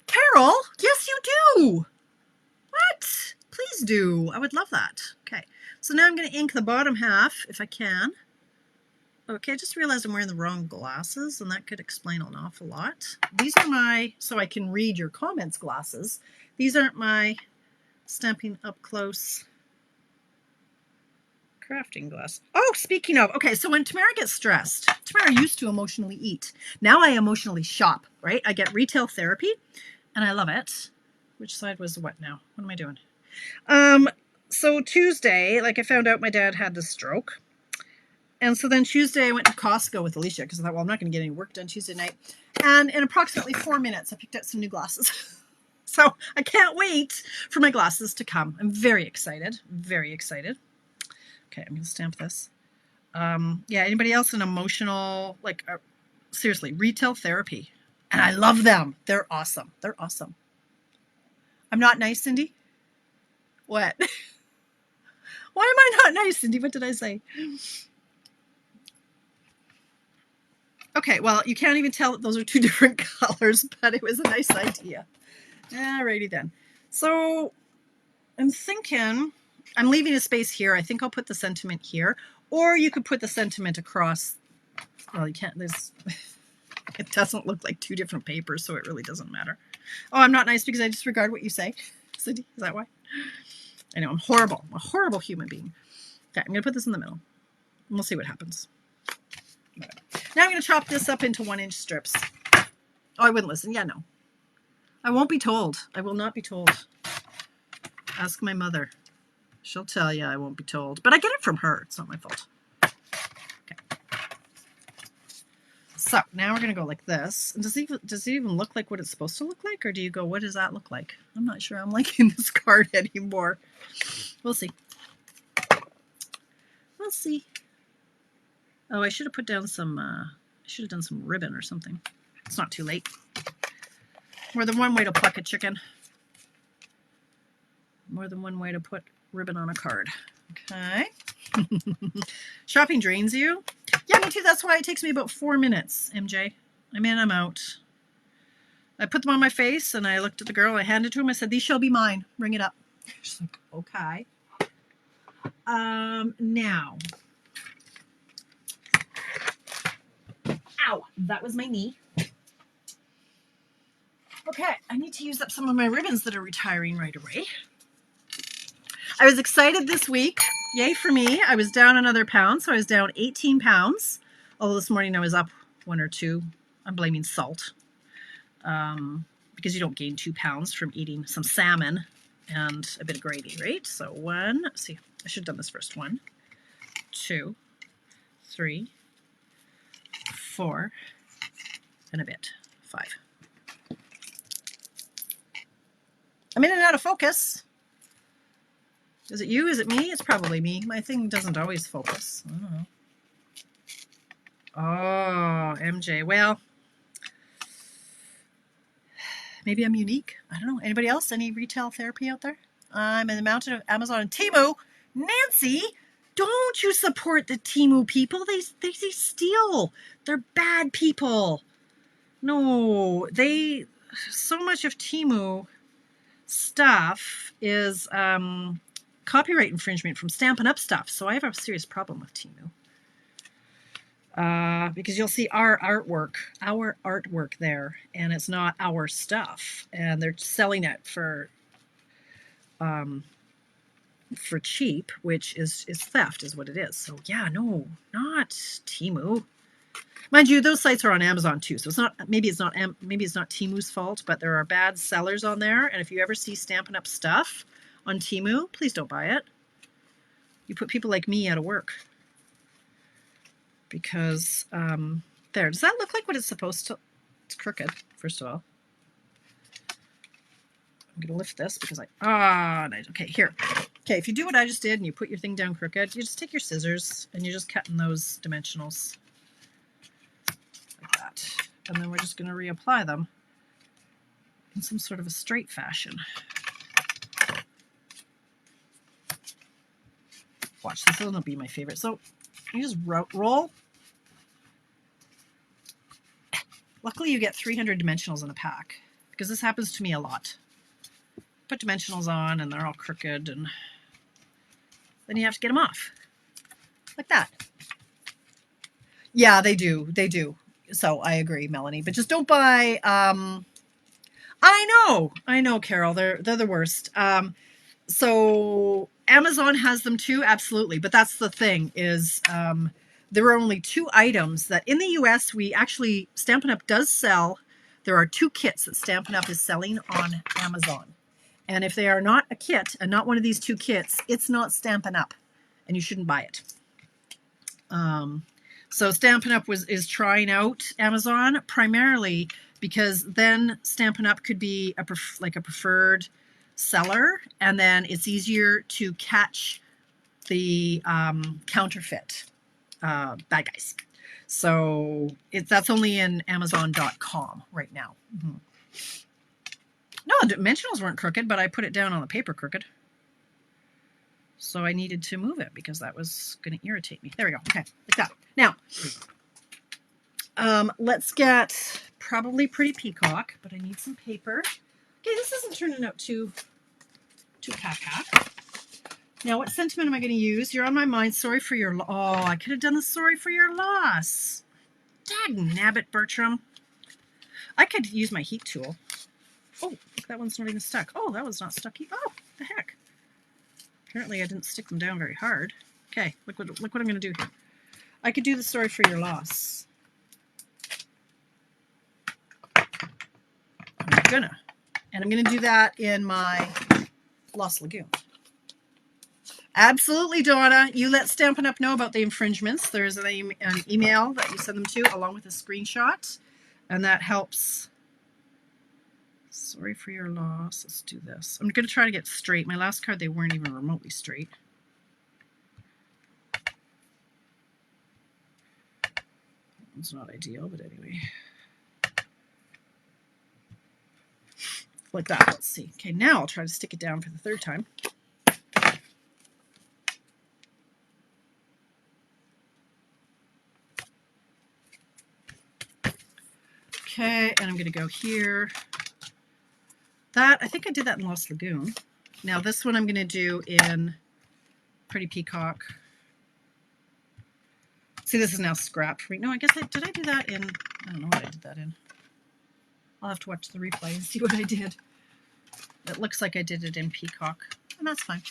Carol, yes you do. What? Please do. I would love that. Okay, so now I'm going to ink the bottom half if I can. Okay, I just realized I'm wearing the wrong glasses, and that could explain an awful lot. These are my, so I can read your comments glasses. These aren't my Stamping Up Close crafting glass. Oh, speaking of, okay, so when Tamara gets stressed, Tamara used to emotionally eat. Now I emotionally shop, right? I get retail therapy, and I love it. Which side was what now? What am I doing? So Tuesday, like I found out my dad had this stroke. And so then Tuesday I went to Costco with Alicia because I thought, well, I'm not going to get any work done Tuesday night. And in approximately 4 minutes, I picked out some new glasses. So I can't wait for my glasses to come. I'm very excited. Very excited. Okay, I'm going to stamp this. Yeah, anybody else in emotional, like, seriously, retail therapy. And I love them. They're awesome. They're awesome. I'm not nice, Cindy? What? Why am I not nice, Cindy? What did I say? Okay, well, you can't even tell that those are two different colors, but it was a nice idea. Alrighty then. So I'm thinking, I'm leaving a space here. I think I'll put the sentiment here, or you could put the sentiment across. Well, you can't, there's, it doesn't look like two different papers, so it really doesn't matter. Oh, I'm not nice because I disregard what you say. Cindy, is that why? I know, I'm horrible. I'm a horrible human being. Okay, I'm going to put this in the middle. And we'll see what happens. Now I'm going to chop this up into 1-inch strips. Oh, I wouldn't listen. Yeah, no. I won't be told. I will not be told. Ask my mother. She'll tell you I won't be told. But I get it from her. It's not my fault. Okay. So now we're going to go like this. And does it even look like what it's supposed to look like? Or do you go, what does that look like? I'm not sure I'm liking this card anymore. We'll see. We'll see. Oh, I should have put down some, I should have done some ribbon or something. It's not too late. More than one way to pluck a chicken. More than one way to put ribbon on a card. Okay. Shopping drains you? Yeah, me too. That's why it takes me about 4 minutes, MJ. I'm in, I'm out. I put them on my face, and I looked at the girl. I handed it to him. I said, these shall be mine. Ring it up. She's like, okay. Now... Ow, that was my knee. Okay, I need to use up some of my ribbons that are retiring right away. I was excited this week. Yay for me. I was down another pound, so I was down 18 pounds. Although this morning I was up 1 or 2. I'm blaming salt. Because you don't gain 2 pounds from eating some salmon and a bit of gravy, right? So 1, let's see, I should have done this first. 1, 2, 3, 4, and a bit. 5. I'm in and out of focus. Is it you? Is it me? It's probably me. My thing doesn't always focus. I don't know. Oh, MJ. Well, maybe I'm unique. I don't know. Anybody else? Any retail therapy out there? I'm in the mountain of Amazon and Temu. Nancy, don't you support the Temu people? They steal. They're bad people. No, so much of Temu stuff is copyright infringement from Stampin' Up stuff. So I have a serious problem with Temu. Because you'll see our artwork there, and it's not our stuff, and they're selling it for cheap, which is theft, is what it is. So yeah, no, not Temu. Mind you, those sites are on Amazon too, so it's not maybe it's not Temu's fault, but there are bad sellers on there, and if you ever see Stampin' Up stuff on Temu, please don't buy it. You put people like me out of work. Because there, does that look like what it's supposed to? It's crooked, first of all. I'm gonna lift this because nice. Okay, here. Okay, if you do what I just did and you put your thing down crooked, you just take your scissors and you're just cutting those dimensionals like that. And then we're just gonna reapply them in some sort of a straight fashion. Watch, this will be my favorite. So you just roll. Luckily, you get 300 dimensionals in a pack, because this happens to me a lot. Put dimensionals on, and they're all crooked, and then you have to get them off. Like that. Yeah, they do. They do. So I agree, Melanie. But just don't buy... I know, Carol. They're the worst. So Amazon has them too, absolutely. But that's the thing is... there are only 2 items that in the US Stampin' Up does sell. There are 2 kits that Stampin' Up is selling on Amazon. And if they are not a kit and not one of these 2 kits, it's not Stampin' Up and you shouldn't buy it. So Stampin' Up is trying out Amazon primarily because then Stampin' Up could be a preferred seller, and then it's easier to catch the counterfeit bad guys. So that's only in Amazon.com right now. Mm-hmm. No, the dimensionals weren't crooked, but I put it down on the paper crooked. So I needed to move it because that was going to irritate me. There we go. Okay, like that. Now, let's get probably Pretty Peacock, but I need some paper. Okay, this isn't turning out too pack. Now, what sentiment am I going to use? You're on my mind. Sorry for your... Oh, I could have done the sorry for your loss. Dagnabbit, Bertram. I could use my heat tool. Oh, that one's not even stuck. Oh, that one's not stuck. Oh, the heck. Apparently I didn't stick them down very hard. Okay, look what I'm going to do here. I could do the sorry for your loss. I'm gonna. And I'm going to do that in my Lost Lagoon. Absolutely, Donna. You let Stampin' Up know about the infringements. There's an email that you send them to along with a screenshot, and that helps. Sorry for your loss. Let's do this. I'm going to try to get straight. My last card, they weren't even remotely straight. It's not ideal, but anyway. Like that. Let's see. Okay, now I'll try to stick it down for the 3rd time. Okay, and I'm going to go here. I think I did that in Lost Lagoon. Now this one I'm going to do in Pretty Peacock. See, this is now scrapped for me. No, I guess did I do that in... I don't know what I did that in. I'll have to watch the replay and see what I did. It looks like I did it in Peacock, and that's fine.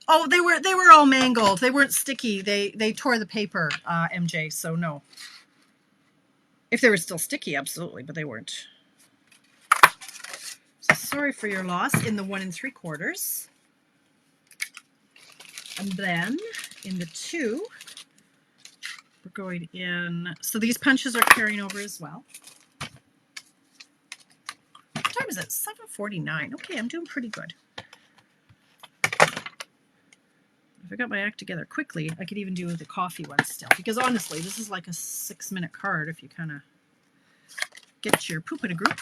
Oh, they were all mangled. They weren't sticky. They tore the paper, MJ, so no. If they were still sticky, absolutely, but they weren't. So sorry for your loss in the 1 3/4. And then in the 2, we're going in. So these punches are carrying over as well. What time is it? 7:49. Okay, I'm doing pretty good. If I got my act together quickly, I could even do the coffee one still. Because honestly, this is like a 6-minute card if you kind of get your poop in a group.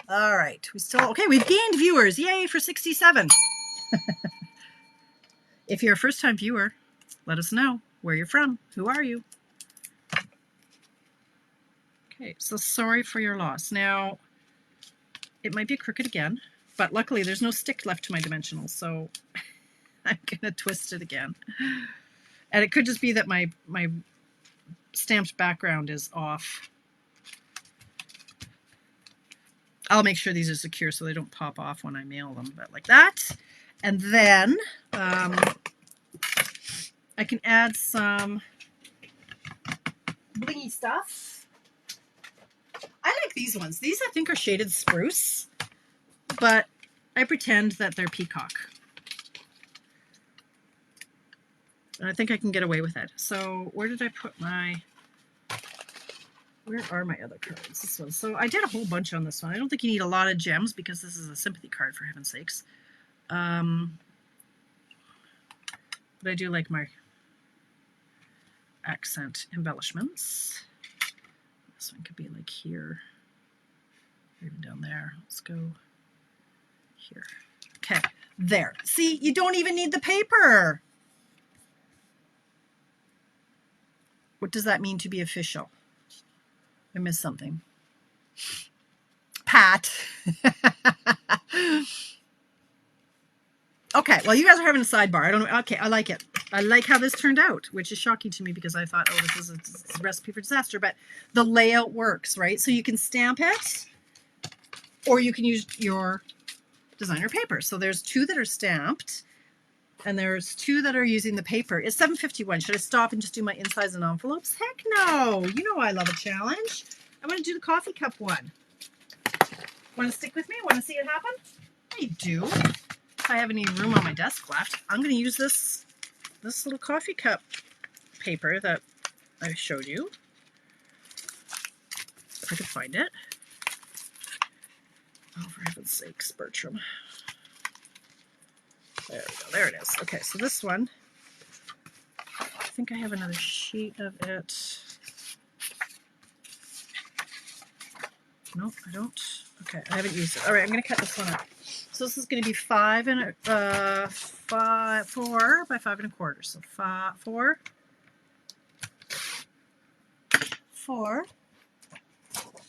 All right, we've gained viewers. Yay for 67. If you're a first-time viewer, let us know where you're from. Who are you? Okay, so sorry for your loss. Now, it might be crooked again, but luckily there's no stick left to my dimensionals, so I'm going to twist it again. And it could just be that my stamped background is off. I'll make sure these are secure so they don't pop off when I mail them, but like that. And then I can add some blingy stuff. I like these ones. These I think are shaded spruce, but I pretend that they're peacock. And I think I can get away with it. So where did I put my, where are my other cards? This one. So I did a whole bunch on this one. I don't think you need a lot of gems because this is a sympathy card, for heaven's sakes. But I do like my accent embellishments. This one could be like here, or even down there. Let's go here. Okay, there. See, you don't even need the paper. What does that mean to be official? I missed something. Pat. Okay, well, you guys are having a sidebar. I don't know. Okay, I like it. I like how this turned out, which is shocking to me because I thought, oh, this is a recipe for disaster. But the layout works, right? So you can stamp it, or you can use your designer paper. So there's 2 that are stamped, and there's 2 that are using the paper. It's 7:51. Should I stop and just do my insides and envelopes? Heck no. You know I love a challenge. I want to do the coffee cup one. Want to stick with me? Want to see it happen? I do. If I have any room on my desk left, I'm going to use this little coffee cup paper that I showed you. If I can find it. Oh, for heaven's sakes, Bertram. There we go. There it is. Okay, so this one, I think I have another sheet of it. Nope, I don't. Okay, I haven't used it. All right, I'm going to cut this one up. So this is going to be 4 by 5 1/4. So 4.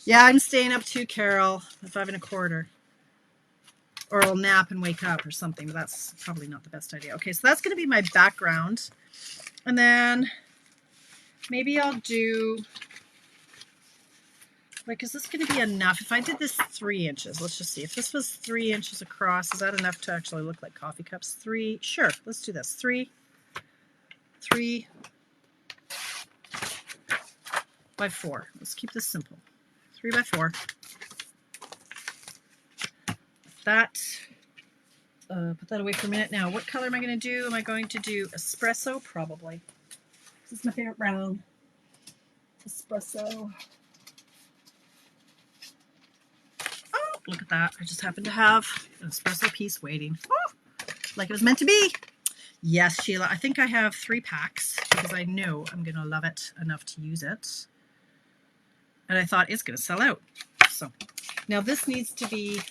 Yeah, I'm staying up too, Carol. 5 1/4. Or I'll nap and wake up or something, but that's probably not the best idea. Okay, so that's going to be my background. And then maybe I'll do, like, is this going to be enough? If I did this 3 inches, let's just see. If this was 3 inches across, is that enough to actually look like coffee cups? 3, sure, let's do this. 3 by 4. Let's keep this simple. 3 by 4. That. Put that away for a minute. Now, what color am I going to do? Am I going to do espresso? Probably. This is my favorite brown. Espresso. Oh, look at that. I just happen to have an espresso piece waiting. Oh, like it was meant to be. Yes, Sheila. I think I have 3 packs because I know I'm going to love it enough to use it. And I thought it's going to sell out. So, now this needs to be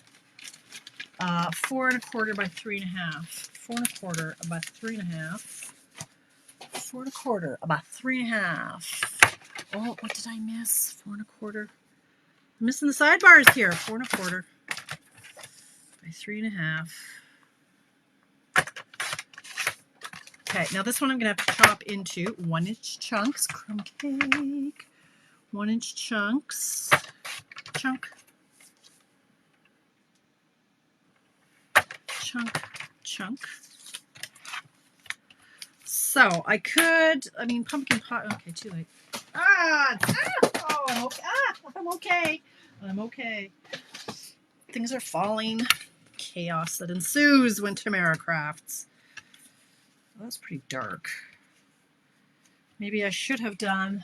4 1/4 by 3 1/2. 4 1/4 by 3 1/2. 4 1/4 by 3 1/2. Oh, what did I miss? 4 1/4. I'm missing the sidebars here. 4 1/4 by 3 1/2. Okay, now this one I'm going to have to chop into 1-inch chunks. Crumb cake. 1-inch chunks. Chunk. Chunk. So I could, I mean, pumpkin pie. Okay, too late. I'm okay. I'm okay. Things are falling. Chaos that ensues when Tamara crafts. Well, that's pretty dark. Maybe I should have done.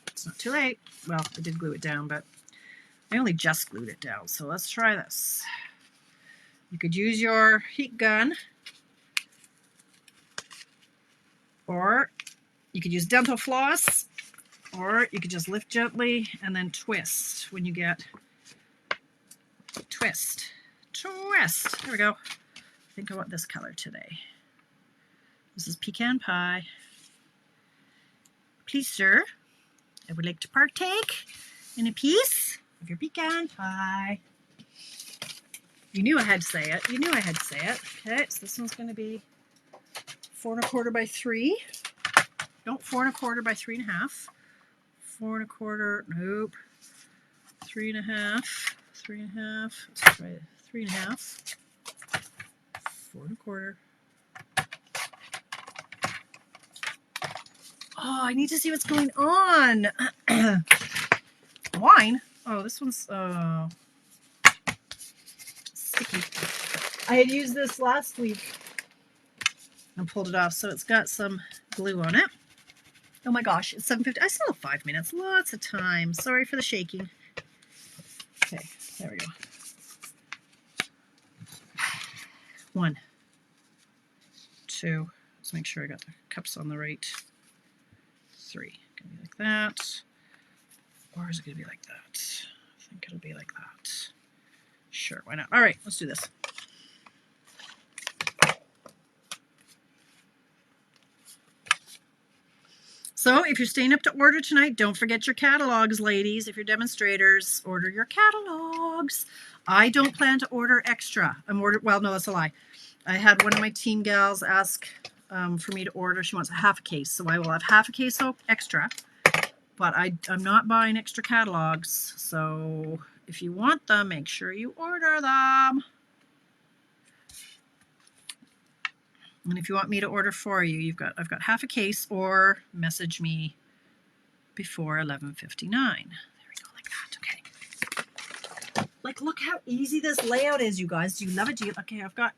It's not too late. Well, I did glue it down, but I only just glued it down, so let's try this. You could use your heat gun, or you could use dental floss, or you could just lift gently and then twist when you get twist. There we go. I think I want this color today. This is pecan pie. Please, sir, I would like to partake in a piece of your pecan pie. You knew I had to say it. You knew I had to say it. Okay, so this one's going to be 4 1/4 by 3. No, 4 1/4 by 3 1/2. 4 1/4. Nope. 3 1/2. 3 1/2. Let's try it. 3 1/2. 4 1/4. Oh, I need to see what's going on. Wine. Oh, this one's sticky. I had used this last week and pulled it off, so it's got some glue on it. Oh my gosh, it's 7:50. I still have 5 minutes. Lots of time. Sorry for the shaking. Okay, there we go. 1, 2. Let's make sure I got the cups on the right. 3. Gonna be like that. Or is it gonna be like that? I think it'll be like that. Sure, why not? All right, let's do this. So if you're staying up to order tonight, don't forget your catalogs, ladies. If you're demonstrators, order your catalogs. I don't plan to order extra. Well, no, that's a lie. I had one of my team gals ask for me to order. She wants a half a case, so I will have half a case extra. But I'm not buying extra catalogs, so if you want them, make sure you order them. And if you want me to order for you, I've got half a case, or message me before 11:59. There we go, like that. Okay. Like, look how easy this layout is, you guys. Do you love it? Okay, I've got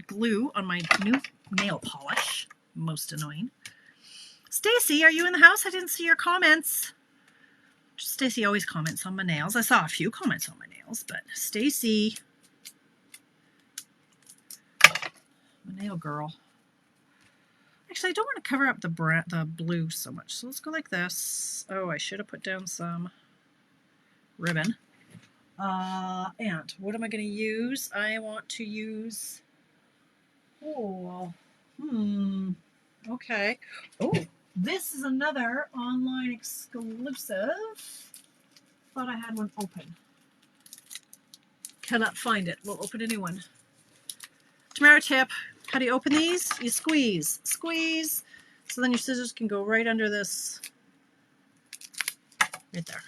glue on my new nail polish. Most annoying. Stacy, are you in the house? I didn't see your comments. Stacy always comments on my nails. I saw a few comments on my nails, but Stacy, my nail girl. Actually, I don't want to cover up the blue so much, so let's go like this. Oh, I should have put down some ribbon. And what am I going to use? I want to use, okay. Oh, this is another online exclusive. Thought I had one open. Cannot find it. We'll open a new one. Tamara tip. How do you open these? You squeeze. Squeeze. So then your scissors can go right under this. Right there.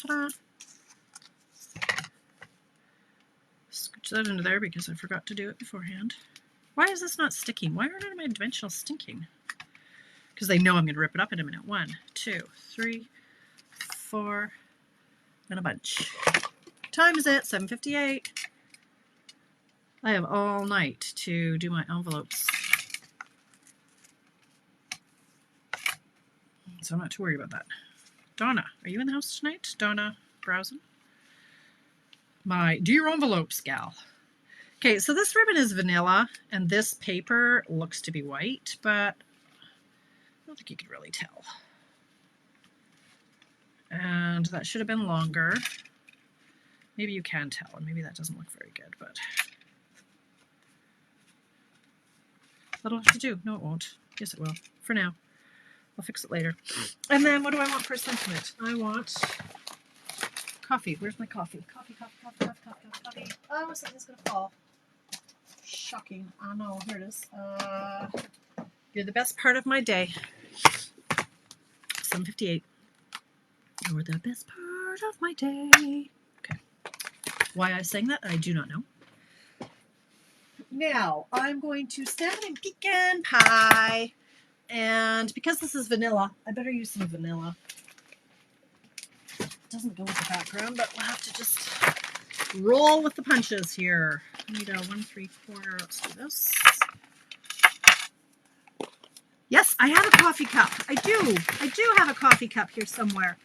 Ta-da. Scooch that into there because I forgot to do it beforehand. Why is this not sticking? Why aren't my dimensionals sticking? Because they know I'm going to rip it up in a minute. 1, 2, 3, 4, and a bunch. Time is it? 7:58. I have all night to do my envelopes. So I'm not too worried about that. Donna, are you in the house tonight? Donna, browsing? Do your envelopes, gal. Okay, so this ribbon is vanilla, and this paper looks to be white, but I don't think you could really tell. And that should have been longer. Maybe you can tell, and maybe that doesn't look very good, but that'll have to do. No, it won't. Yes, it will. For now. I'll fix it later. And then what do I want for sentiment? I want coffee. Where's my coffee? Coffee. Oh, something's going to fall. Shocking. Oh, no. Here it is. You're the best part of my day. 7:58. You're the best part of my day. Okay. Why I sang that, I do not know. Now, I'm going to Stampin' pecan pie. And because this is vanilla, I better use some vanilla. It doesn't go with the background, but we'll have to just roll with the punches here. I need a 1 3/4. Let's do this. Yes, I have a coffee cup. I do have a coffee cup here somewhere.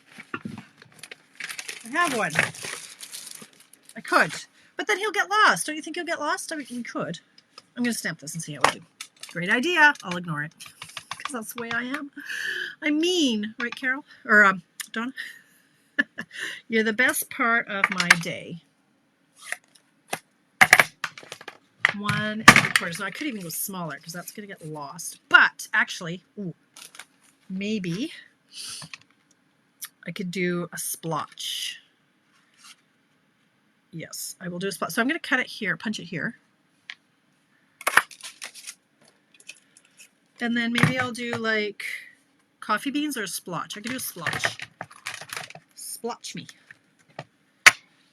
I have one. I could. But then he'll get lost. Don't you think he'll get lost? I mean, we could. I'm going to stamp this and see how we do. Great idea. I'll ignore it. Because that's the way I am. I mean, right, Carol? Or Donna? You're the best part of my day. 1 3/4. Now, I could even go smaller because that's going to get lost. But, actually, maybe I could do a splotch. Yes, I will do a splotch. So I'm going to cut it here, punch it here. And then maybe I'll do like coffee beans or a splotch. I could do a splotch. Splotch me.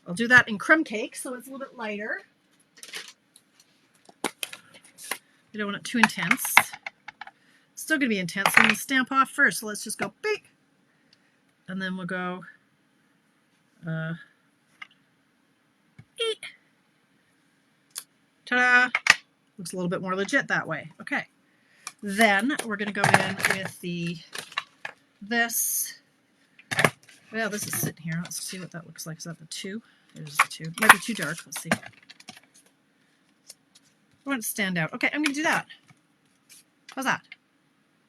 I'll do that in crumb cake so it's a little bit lighter. I don't want it too intense. It's still going to be intense. I'm going to stamp off first. So let's just go beep. And then we'll go eat. Ta-da! Looks a little bit more legit that way. Okay. Then we're going to go in with this. Well, this is sitting here. Let's see what that looks like. Is that the 2? It is the 2. Might be too dark. Let's see. I want it to stand out. Okay, I'm going to do that. How's that?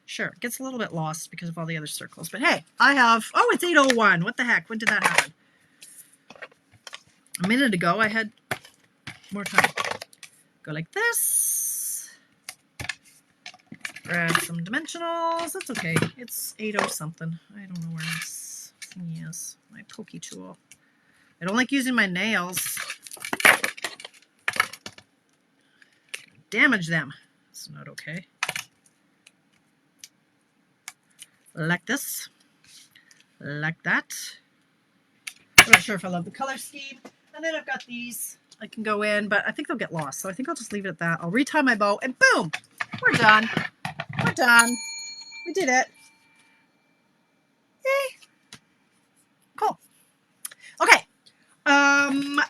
Sure. It gets a little bit lost because of all the other circles. But hey, I have... Oh, it's 8:01. What the heck? When did that happen? A minute ago, I had more time. Go like this. Grab some dimensionals. That's okay. It's 8:0 something. I don't know where this thing is. My pokey tool. I don't like using my nails. Damage them. It's not okay. Like this. Like that. I'm not sure if I love the color scheme. And then I've got these. I can go in, but I think they'll get lost. So I think I'll just leave it at that. I'll retie my bow and boom! We're done. We're done. We did it. Yay. Cool. Okay.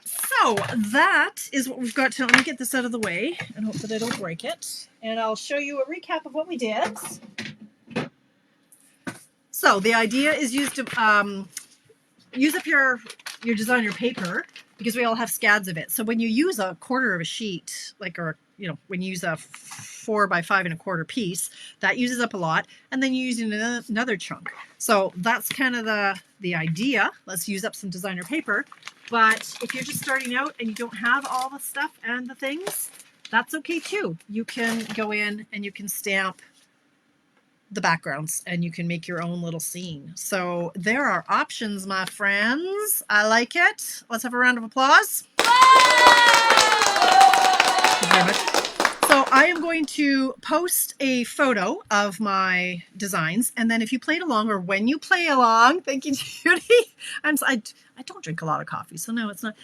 So that is what we've got to. Let me get this out of the way and hope that I don't break it. And I'll show you a recap of what we did. So the idea is use up your designer paper because we all have scads of it. So when you use a quarter of a sheet, when you use a 4 by 5 1/4 piece, that uses up a lot, and then you use another chunk. So that's kind of the idea. Let's use up some designer paper. But if you're just starting out and you don't have all the stuff and the things, that's okay too. You can go in and you can stamp the backgrounds and you can make your own little scene. So there are options, my friends. I like it. Let's have a round of applause. Thank you very much. So I am going to post a photo of my designs, and then if you played along, or when you play along, thank you, Judy. I don't drink a lot of coffee, so no, it's not.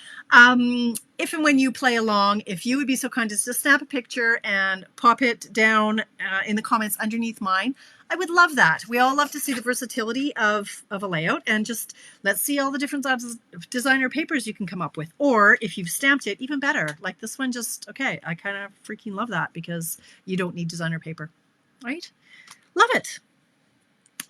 If and when you play along, if you would be so kind as to snap a picture and pop it down in the comments underneath mine, I would love that. We all love to see the versatility of a layout, and just let's see all the different types of designer papers you can come up with. Or if you've stamped it, even better. Like this one, just, okay, I kind of freaking love that because you don't need designer paper, right? Love it.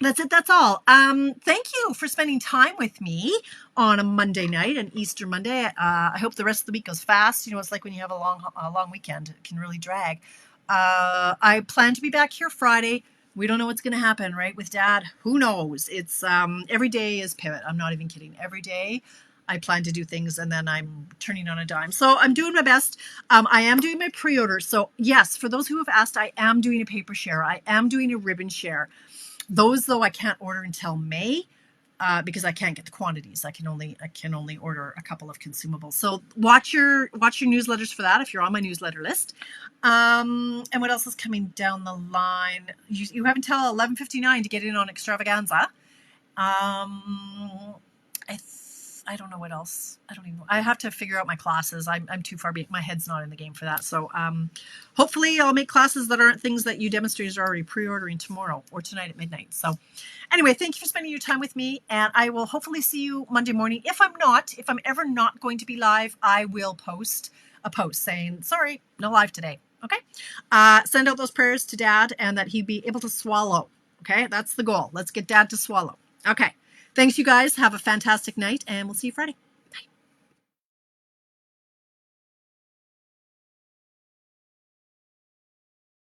That's it. That's all. Thank you for spending time with me on a Monday night, an Easter Monday. I hope the rest of the week goes fast. You know, it's like when you have a long weekend, it can really drag. I plan to be back here Friday. We don't know what's going to happen, right? With Dad, who knows? It's every day is pivot. I'm not even kidding. Every day I plan to do things and then I'm turning on a dime. So I'm doing my best. I am doing my pre-order. So yes, for those who have asked, I am doing a paper share. I am doing a ribbon share. Those, though, I can't order until May because I can't get the quantities. I can only order a couple of consumables. So watch your newsletters for that if you're on my newsletter list. And what else is coming down the line? You have until 11:59 to get in on Extravaganza. I don't know what else. I don't even know. I have to figure out my classes. I'm too far behind. My head's not in the game for that. So hopefully I'll make classes that aren't things that you demonstrators are already pre-ordering tomorrow or tonight at midnight. So anyway, thank you for spending your time with me. And I will hopefully see you Monday morning. If I'm ever not going to be live, I will post a post saying, sorry, no live today. Okay. Send out those prayers to Dad and that he'd be able to swallow. Okay. That's the goal. Let's get Dad to swallow. Okay. Thanks, you guys. Have a fantastic night, and we'll see you Friday.